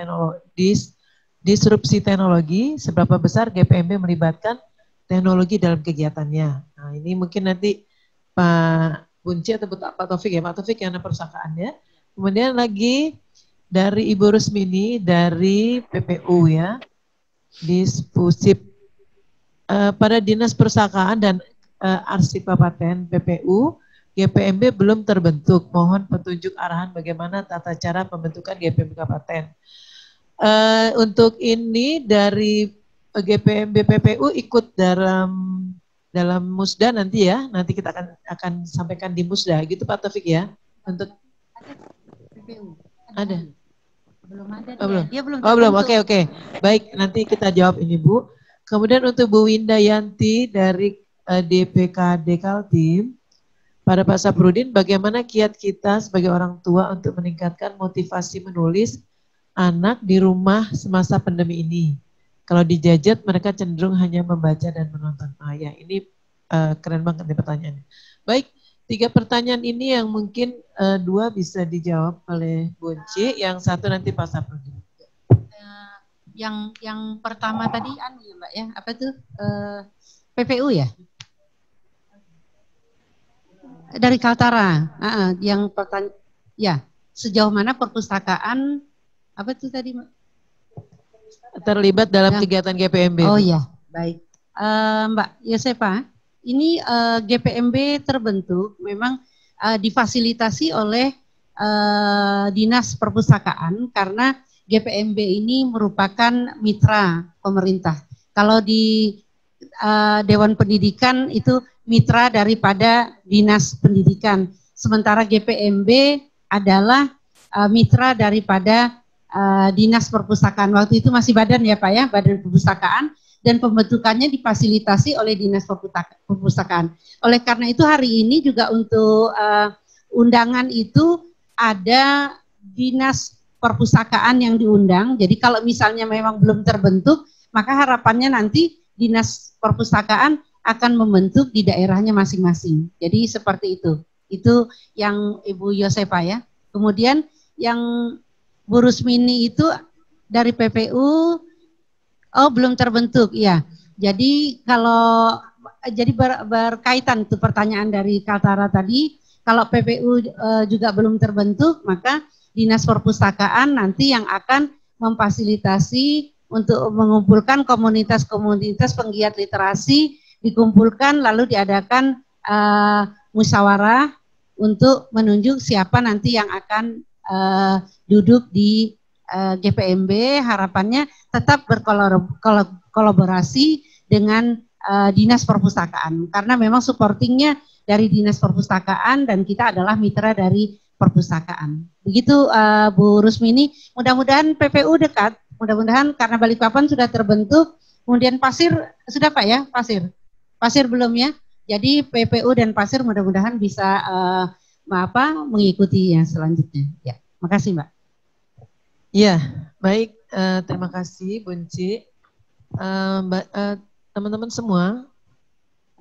teknologi, seberapa besar GPMB melibatkan teknologi dalam kegiatannya. Nah ini mungkin nanti Pak Bunci atau Pak Taufik ya, Pak Taufik yang ada persakaannya. Kemudian lagi dari Ibu Rusmini dari PPU ya, Dispusip. Pada Dinas Perpustakaan dan Arsip Kabupaten PPU, GPMB belum terbentuk. Mohon petunjuk arahan bagaimana tata cara pembentukan GPMB Kabupaten. Untuk ini dari GPMB PPU ikut dalam Musda nanti ya, nanti kita akan sampaikan di Musda gitu Pak Taufik ya. Untuk PPU ada. belum ada belum. Dia belum belum. Oke. Baik, nanti kita jawab ini Bu. Kemudian untuk Bu Winda Yanti dari DPKD Kaltim, pada Pak Saprudin, bagaimana kiat kita sebagai orang tua untuk meningkatkan motivasi menulis anak di rumah semasa pandemi ini? Kalau di gadget mereka cenderung hanya membaca dan menonton. Ya ini keren banget nih pertanyaannya. Baik, 3 pertanyaan ini yang mungkin 2 bisa dijawab oleh Bunci, yang 1 nanti Pak Saprudin. Yang pertama tadi ya Mbak ya, apa itu PPU ya? Dari Kaltara, yang pertanyaan ya, sejauh mana perpustakaan apa itu tadi Mbak? Terlibat dalam kegiatan GPMB. Oh ya, baik. Mbak Yosefa, ini GPMB terbentuk memang difasilitasi oleh Dinas Perpustakaan karena GPMB ini merupakan mitra pemerintah. Kalau di Dewan Pendidikan itu mitra daripada Dinas Pendidikan, sementara GPMB adalah mitra daripada Dinas Perpustakaan. Waktu itu masih badan ya Pak ya, Badan Perpustakaan, dan pembentukannya difasilitasi oleh Dinas Perpustakaan. Oleh karena itu hari ini juga untuk undangan itu ada Dinas Perpustakaan yang diundang. Jadi kalau misalnya memang belum terbentuk, maka harapannya nanti Dinas Perpustakaan akan membentuk di daerahnya masing-masing. Jadi seperti itu. Itu yang Ibu Yosefa ya. Kemudian yang Bu Rusmini itu dari PPU, belum terbentuk, ya. Jadi kalau berkaitan itu pertanyaan dari Kaltara tadi, kalau PPU juga belum terbentuk, maka Dinas Perpustakaan nanti yang akan memfasilitasi untuk mengumpulkan komunitas-komunitas penggiat literasi, dikumpulkan lalu diadakan musyawarah untuk menunjuk siapa nanti yang akan duduk di GPMB. Harapannya tetap berkolaborasi dengan Dinas Perpustakaan karena memang supportingnya dari Dinas Perpustakaan dan kita adalah mitra dari perpustakaan. Begitu Bu Rusmini, mudah-mudahan PPU dekat, mudah-mudahan karena Balikpapan sudah terbentuk, kemudian Pasir sudah Pak ya, Pasir belum ya. Jadi PPU dan Pasir mudah-mudahan bisa mengikuti yang selanjutnya. Ya, makasih Mbak. Ya, baik. Terima kasih Bunci. Teman-teman semua,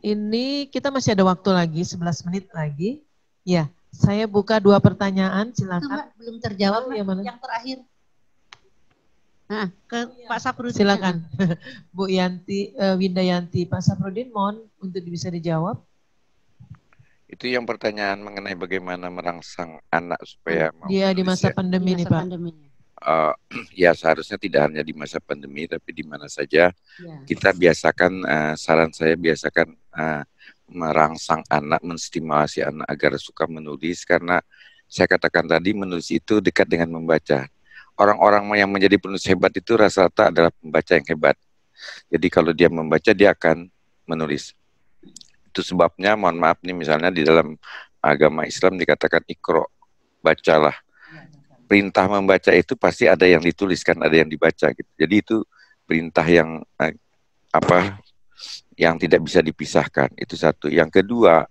ini kita masih ada waktu lagi, 11 menit lagi. Ya, saya buka 2 pertanyaan, silakan. Mbak, belum terjawab ya, mana? Yang terakhir. Nah, ke Pak Saprudin. Silakan, Bu Yanti, Winda Yanti. Pak Saprudin, mohon untuk bisa dijawab. Itu yang pertanyaan mengenai bagaimana merangsang anak supaya mau di masa pandemi ini, Pak. Ya seharusnya tidak hanya di masa pandemi, tapi di mana saja kita biasakan, saran saya biasakan merangsang anak, menstimulasi anak agar suka menulis, karena saya katakan tadi menulis itu dekat dengan membaca. Orang-orang yang menjadi penulis hebat itu rata-rata adalah pembaca yang hebat. Jadi kalau dia membaca, dia akan menulis. Itu sebabnya, mohon maaf nih, misalnya di dalam agama Islam dikatakan ikro, bacalah. Perintah membaca itu pasti ada yang dituliskan, ada yang dibaca gitu. Jadi itu perintah yang yang tidak bisa dipisahkan. Itu satu. Yang kedua,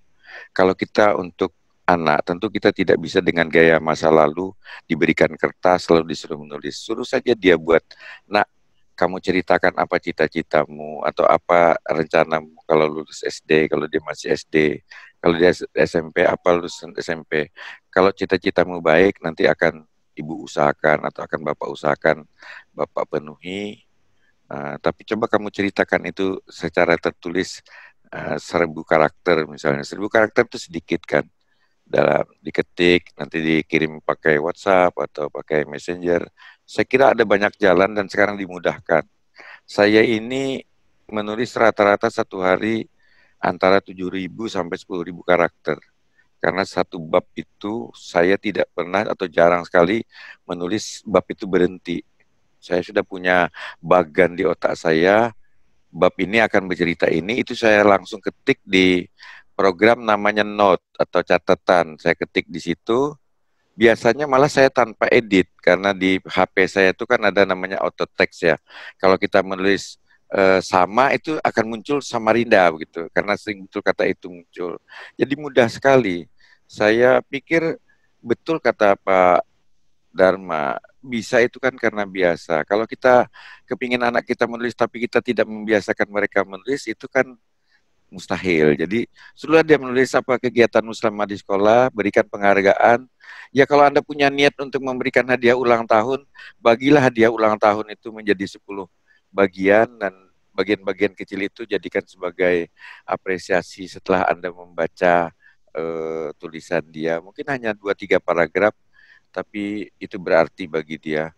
kalau kita untuk anak, tentu kita tidak bisa dengan gaya masa lalu diberikan kertas lalu disuruh menulis. Suruh saja dia buat, nak, kamu ceritakan apa cita-citamu atau apa rencanamu kalau lulus SD, kalau dia masih SD, kalau dia SMP, apa lulusan SMP. Kalau cita-citamu baik, nanti akan Ibu usahakan atau akan Bapak usahakan, Bapak penuhi. Tapi coba kamu ceritakan itu secara tertulis, 1000 karakter misalnya. 1000 karakter itu sedikit kan, dalam diketik, nanti dikirim pakai WhatsApp atau pakai Messenger. Saya kira ada banyak jalan dan sekarang dimudahkan. Saya ini menulis rata-rata satu hari antara 7.000 sampai 10.000 karakter. Karena satu bab itu saya tidak pernah atau jarang sekali menulis bab itu berhenti. Saya sudah punya bagan di otak saya, bab ini akan bercerita ini, itu saya langsung ketik di program namanya Note atau catatan. Saya ketik di situ, biasanya malah saya tanpa edit, karena di HP saya itu kan ada namanya auto text ya. Kalau kita menulis sama, itu akan muncul Samarinda begitu, karena sering betul kata itu muncul. Jadi mudah sekali. Saya pikir betul kata Pak Dharma, bisa itu kan karena biasa. Kalau kita kepingin anak kita menulis tapi kita tidak membiasakan mereka menulis, itu kan mustahil. Jadi sudah dia menulis apa kegiatan muslimah di sekolah, berikan penghargaan. Ya kalau Anda punya niat untuk memberikan hadiah ulang tahun, bagilah hadiah ulang tahun itu menjadi 10 bagian, dan bagian-bagian kecil itu jadikan sebagai apresiasi setelah Anda membaca tulisan dia. Mungkin hanya 2-3 paragraf, tapi itu berarti bagi dia.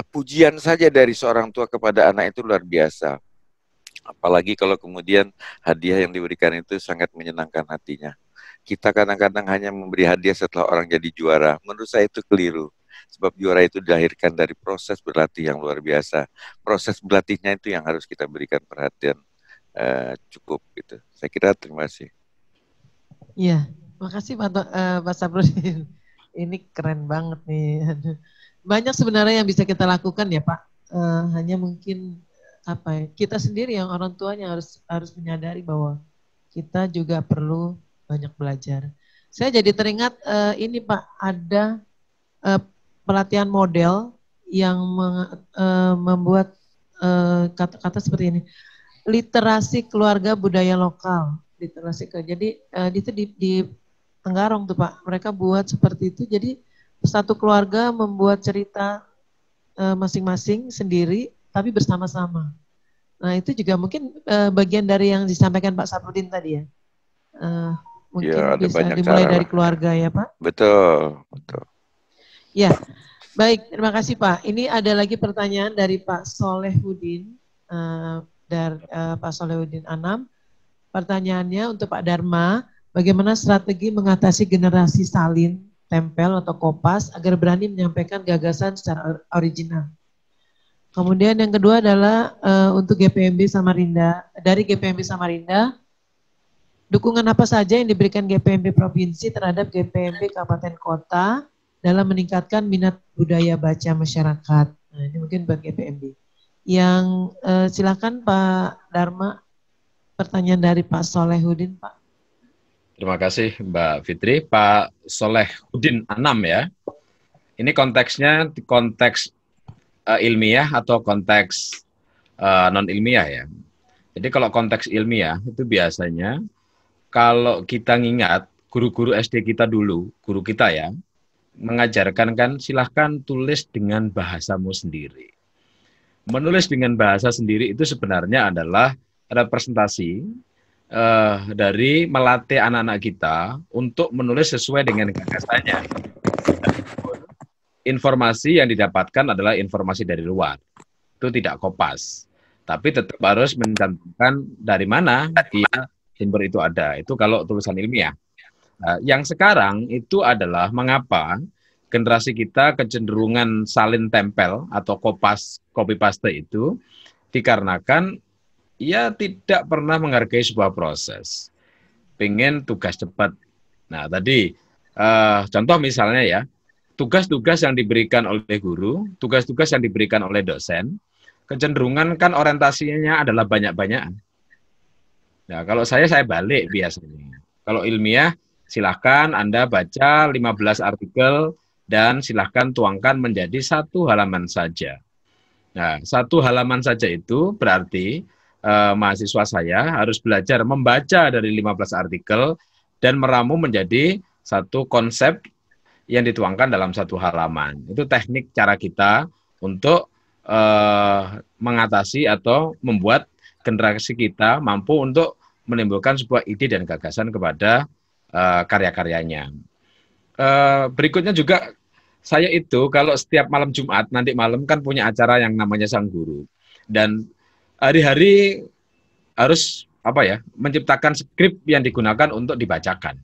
Pujian saja dari seorang tua kepada anak itu luar biasa. Apalagi kalau kemudian hadiah yang diberikan itu sangat menyenangkan hatinya. Kita kadang-kadang hanya memberi hadiah setelah orang jadi juara. Menurut saya itu keliru. Sebab juara itu dilahirkan dari proses berlatih yang luar biasa. Proses berlatihnya itu yang harus kita berikan perhatian cukup gitu. Saya kira terima kasih. Iya, makasih Pak Saprudin. Ini keren banget nih. Banyak sebenarnya yang bisa kita lakukan ya Pak. Hanya mungkin kita sendiri yang orang tuanya harus menyadari bahwa kita juga perlu banyak belajar. Saya jadi teringat ini Pak, ada pelatihan model yang membuat kata-kata seperti ini. Literasi keluarga budaya lokal. Jadi itu di Tenggarong tuh Pak, mereka buat seperti itu. Jadi satu keluarga membuat cerita masing-masing sendiri, tapi bersama-sama. Nah itu juga mungkin bagian dari yang disampaikan Pak Saprudin tadi ya. Mungkin ya, bisa dimulai dari keluarga ya Pak. Betul, betul. Ya, baik, terima kasih Pak. Ini ada lagi pertanyaan dari Pak Solehudin, dari Pak Solehudin Anam. Pertanyaannya untuk Pak Dharma, bagaimana strategi mengatasi generasi salin, tempel atau kopas agar berani menyampaikan gagasan secara original? Kemudian yang kedua adalah untuk GPMB Samarinda, dari GPMB Samarinda, Dukungan apa saja yang diberikan GPMB Provinsi terhadap GPMB Kabupaten Kota dalam meningkatkan minat budaya baca masyarakat? Nah, ini mungkin buat GPMB. Yang silakan Pak Dharma, pertanyaan dari Pak Solehudin, Pak. Terima kasih Mbak Fitri. Pak Solehudin Anam ya. Ini konteksnya konteks ilmiah atau konteks non ilmiah ya. Jadi kalau konteks ilmiah itu biasanya kalau kita ngingat guru-guru SD kita dulu, guru kita ya, mengajarkan kan silahkan tulis dengan bahasamu sendiri. Menulis dengan bahasa sendiri itu sebenarnya adalah representasi dari melatih anak-anak kita untuk menulis sesuai dengan gagasannya. Informasi yang didapatkan adalah informasi dari luar. Itu tidak kopas. Tapi tetap harus mencantumkan dari mana dia sumber itu ada. Itu kalau tulisan ilmiah. Yang sekarang itu adalah mengapa generasi kita kecenderungan salin tempel atau copy paste itu dikarenakan ia tidak pernah menghargai sebuah proses. Pengen tugas cepat. Nah tadi contoh misalnya ya, tugas-tugas yang diberikan oleh guru, tugas-tugas yang diberikan oleh dosen, kecenderungan kan orientasinya adalah banyak-banyakan. Nah, kalau saya balik biasanya. Kalau ilmiah, silahkan Anda baca 15 artikel dan silahkan tuangkan menjadi 1 halaman saja. Nah, 1 halaman saja itu berarti mahasiswa saya harus belajar membaca dari 15 artikel dan meramu menjadi 1 konsep yang dituangkan dalam 1 halaman. Itu teknik cara kita untuk mengatasi atau membuat generasi kita mampu untuk menimbulkan sebuah ide dan gagasan kepada karya-karyanya. Berikutnya juga saya itu kalau setiap malam Jumat nanti malam kan punya acara yang namanya Sang Guru, dan hari-hari harus menciptakan skrip yang digunakan untuk dibacakan.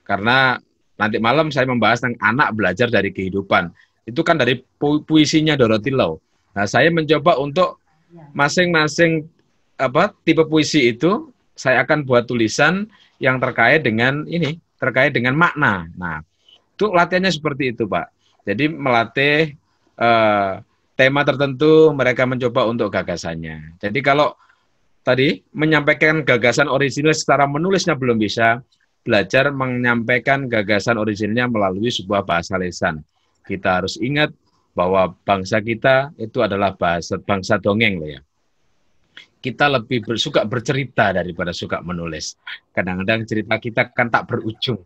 Karena nanti malam saya membahas tentang anak belajar dari kehidupan. Itu kan dari puisinya Dorothy Law. Nah, saya mencoba untuk masing-masing tipe puisi itu saya akan buat tulisan yang terkait dengan makna. Nah, itu latihannya seperti itu, Pak. Jadi melatih tema tertentu, mereka mencoba untuk gagasannya. Jadi kalau tadi menyampaikan gagasan orisinil secara menulisnya belum bisa, belajar menyampaikan gagasan orisinilnya melalui sebuah bahasa lisan. Kita harus ingat bahwa bangsa kita itu adalah bangsa dongeng loh ya. Kita lebih suka bercerita daripada suka menulis. Kadang-kadang cerita kita kan tak berujung.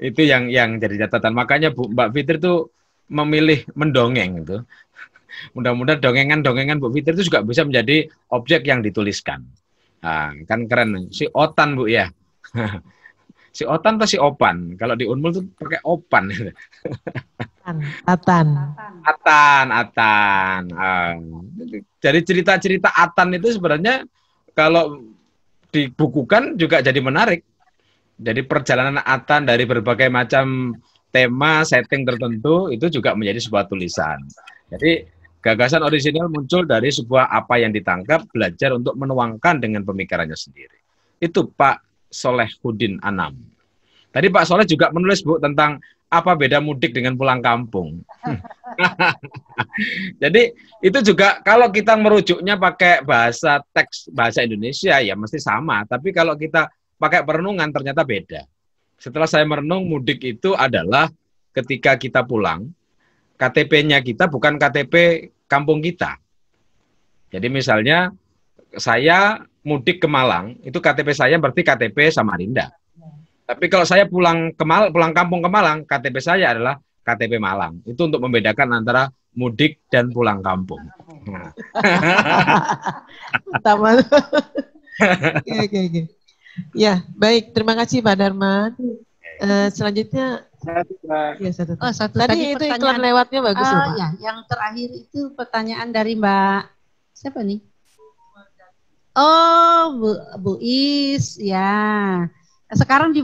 Itu yang jadi catatan. Makanya Mbak Fitri itu memilih mendongeng itu. Mudah-mudahan dongengan Bu Fitri itu juga bisa menjadi objek yang dituliskan. Nah, kan keren. Si Otan Bu ya. Si Otan atau si Opan? Kalau di Unmul tuh pakai Opan. Atan. Jadi cerita-cerita Atan itu sebenarnya kalau dibukukan juga jadi menarik. Jadi perjalanan Atan dari berbagai macam tema, setting tertentu itu juga menjadi sebuah tulisan. Jadi gagasan orisinal muncul dari sebuah apa yang ditangkap, belajar untuk menuangkan dengan pemikirannya sendiri. Itu Pak Solehudin Anam. Tadi Pak Soleh juga menulis Bu tentang apa beda mudik dengan pulang kampung. Jadi itu juga kalau kita merujuknya pakai bahasa teks bahasa Indonesia ya mesti sama. Tapi kalau kita pakai perenungan ternyata beda. Setelah saya merenung, mudik itu adalah ketika kita pulang, KTP-nya kita bukan KTP kampung kita. Jadi misalnya saya mudik ke Malang, itu KTP saya berarti KTP Samarinda. Tapi kalau saya pulang kampung ke Malang, KTP saya adalah KTP Malang. Itu untuk membedakan antara mudik dan pulang kampung. Nah. Oke. Ya, baik. Terima kasih Pak Dharma. Selanjutnya tadi itu iklan lewatnya bagus loh, Pak. Ya, yang terakhir itu pertanyaan dari Mbak siapa nih? Oh, Bu Is, ya. Sekarang di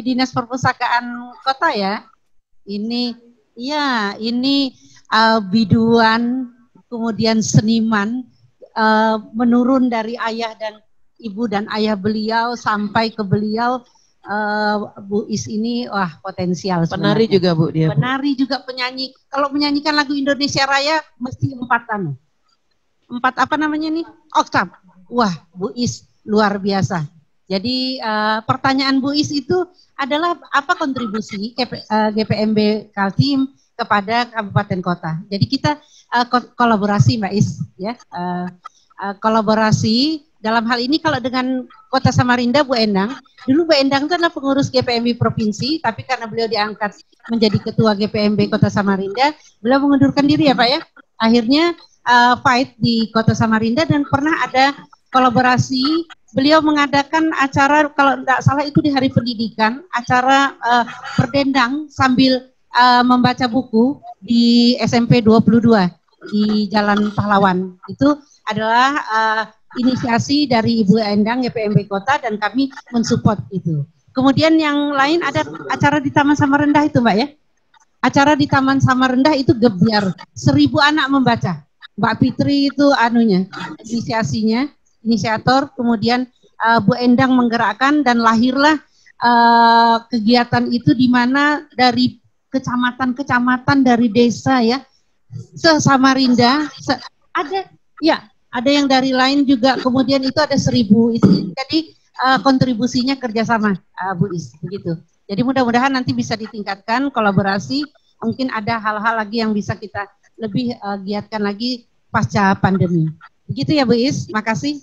Dinas Perpustakaan Kota ya. Ini biduan, kemudian seniman menurun dari ayah dan ibu dan ayah beliau sampai ke beliau. Bu Is ini wah potensial sebenarnya. Penari juga Bu dia. Penari juga, penyanyi. Kalau menyanyikan lagu Indonesia Raya mesti 4 apa namanya nih? Oktav. Wah, Bu Is luar biasa. Jadi pertanyaan Bu Is itu adalah apa kontribusi GPMB Kaltim kepada kabupaten kota. Jadi kita kolaborasi Mbak Is ya. Kolaborasi dalam hal ini kalau dengan Kota Samarinda, Bu Endang, dulu Bu Endang itu adalah pengurus GPMB provinsi, tapi karena beliau diangkat menjadi ketua GPMB Kota Samarinda, beliau mengundurkan diri ya Pak ya. Akhirnya fight di Kota Samarinda dan pernah ada kolaborasi, beliau mengadakan acara kalau tidak salah itu di Hari Pendidikan, acara berdendang sambil membaca buku di SMP 22 di Jalan Pahlawan. Itu adalah inisiasi dari Ibu Endang GPMB Kota dan kami mensupport itu. Kemudian yang lain ada acara di Taman Samarinda itu Mbak ya. Acara di Taman Samarinda itu gebiar, 1000 anak membaca. Mbak Fitri itu inisiator, kemudian Bu Endang menggerakkan dan lahirlah kegiatan itu di mana dari kecamatan-kecamatan dari desa ya, se-Samarinda ada yang dari lain juga, kemudian itu ada 1000 itu. Jadi kontribusinya kerjasama Bu Is begitu. Jadi mudah-mudahan nanti bisa ditingkatkan kolaborasi, mungkin ada hal-hal lagi yang bisa kita lebih giatkan lagi pasca pandemi. Begitu ya Bu Is, makasih.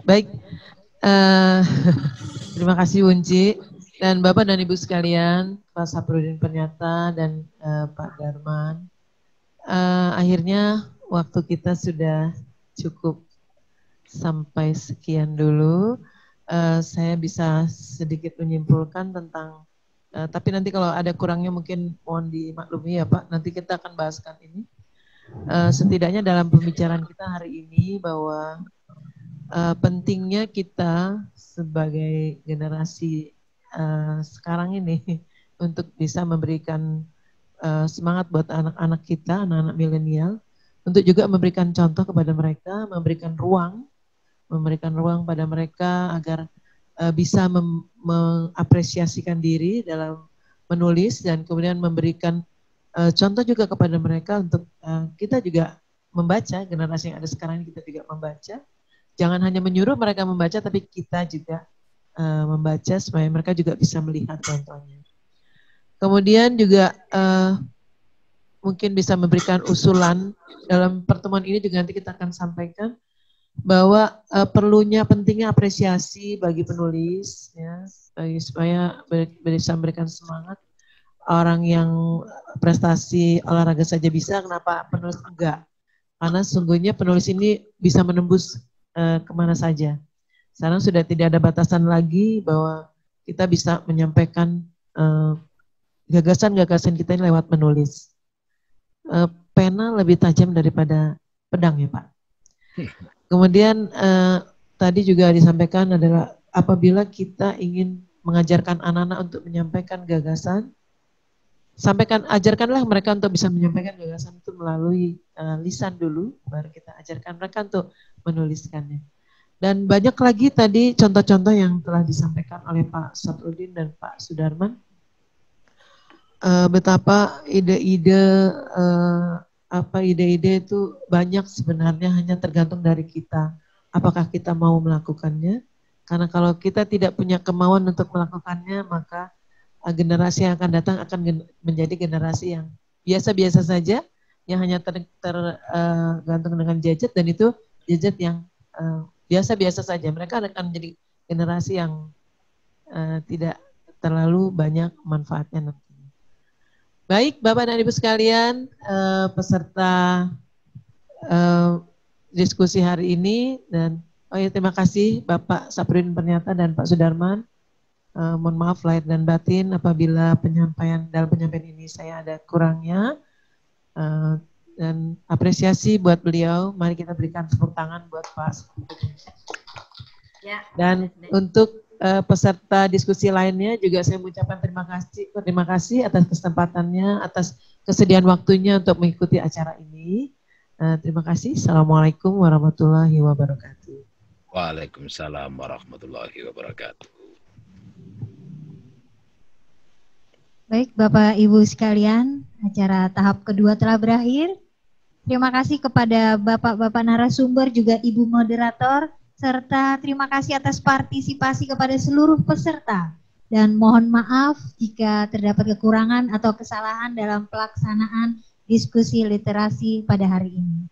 Baik, terima kasih Unci dan Bapak dan Ibu sekalian, Pak Saprudin Pernyata dan Pak Darman. Akhirnya waktu kita sudah cukup sampai sekian dulu. Saya bisa sedikit menyimpulkan tentang, tapi nanti kalau ada kurangnya mungkin mohon dimaklumi ya Pak, nanti kita akan bahaskan ini. Setidaknya dalam pembicaraan kita hari ini bahwa pentingnya kita sebagai generasi sekarang ini untuk bisa memberikan semangat buat anak-anak kita, anak-anak milenial, untuk juga memberikan contoh kepada mereka, memberikan ruang pada mereka agar bisa mengapresiasikan diri dalam menulis dan kemudian memberikan contoh juga kepada mereka untuk kita juga membaca, generasi yang ada sekarang ini kita juga membaca. Jangan hanya menyuruh mereka membaca, tapi kita juga membaca supaya mereka juga bisa melihat contohnya. Kemudian juga mungkin bisa memberikan usulan dalam pertemuan ini juga nanti kita akan sampaikan bahwa pentingnya apresiasi bagi penulis ya, supaya bisa memberikan semangat. Orang yang prestasi olahraga saja bisa, kenapa penulis enggak? Karena sungguhnya penulis ini bisa menembus kemana saja. Sekarang sudah tidak ada batasan lagi bahwa kita bisa menyampaikan gagasan-gagasan kita ini lewat menulis. Pena lebih tajam daripada pedang ya Pak. Kemudian tadi juga disampaikan adalah apabila kita ingin mengajarkan anak-anak untuk menyampaikan gagasan, ajarkanlah mereka untuk bisa menyampaikan gagasan itu melalui lisan dulu, baru kita ajarkan mereka untuk menuliskannya. Dan banyak lagi tadi contoh-contoh yang telah disampaikan oleh Pak Saprudin dan Pak Sudarman. Betapa ide-ide itu banyak sebenarnya, hanya tergantung dari kita. Apakah kita mau melakukannya? Karena kalau kita tidak punya kemauan untuk melakukannya, maka generasi yang akan datang akan menjadi generasi yang biasa-biasa saja, yang hanya tergantung dengan gadget, dan itu gadget yang biasa-biasa saja. Mereka akan menjadi generasi yang tidak terlalu banyak manfaatnya nanti. Baik, Bapak dan Ibu sekalian, peserta diskusi hari ini, dan terima kasih Bapak Saprudin Pernyata dan Pak Sudarman. Mohon maaf lahir dan batin apabila dalam penyampaian ini saya ada kurangnya, dan apresiasi buat beliau. Mari kita berikan tepuk tangan buat Pak Saprudin. Dan untuk peserta diskusi lainnya juga saya mengucapkan terima kasih atas kesempatannya, atas kesediaan waktunya untuk mengikuti acara ini. Terima kasih. Assalamualaikum warahmatullahi wabarakatuh. Waalaikumsalam warahmatullahi wabarakatuh. Baik, Bapak Ibu sekalian, acara tahap kedua telah berakhir. Terima kasih kepada Bapak-Bapak narasumber, juga Ibu moderator, serta terima kasih atas partisipasi kepada seluruh peserta. Dan mohon maaf jika terdapat kekurangan atau kesalahan dalam pelaksanaan diskusi literasi pada hari ini.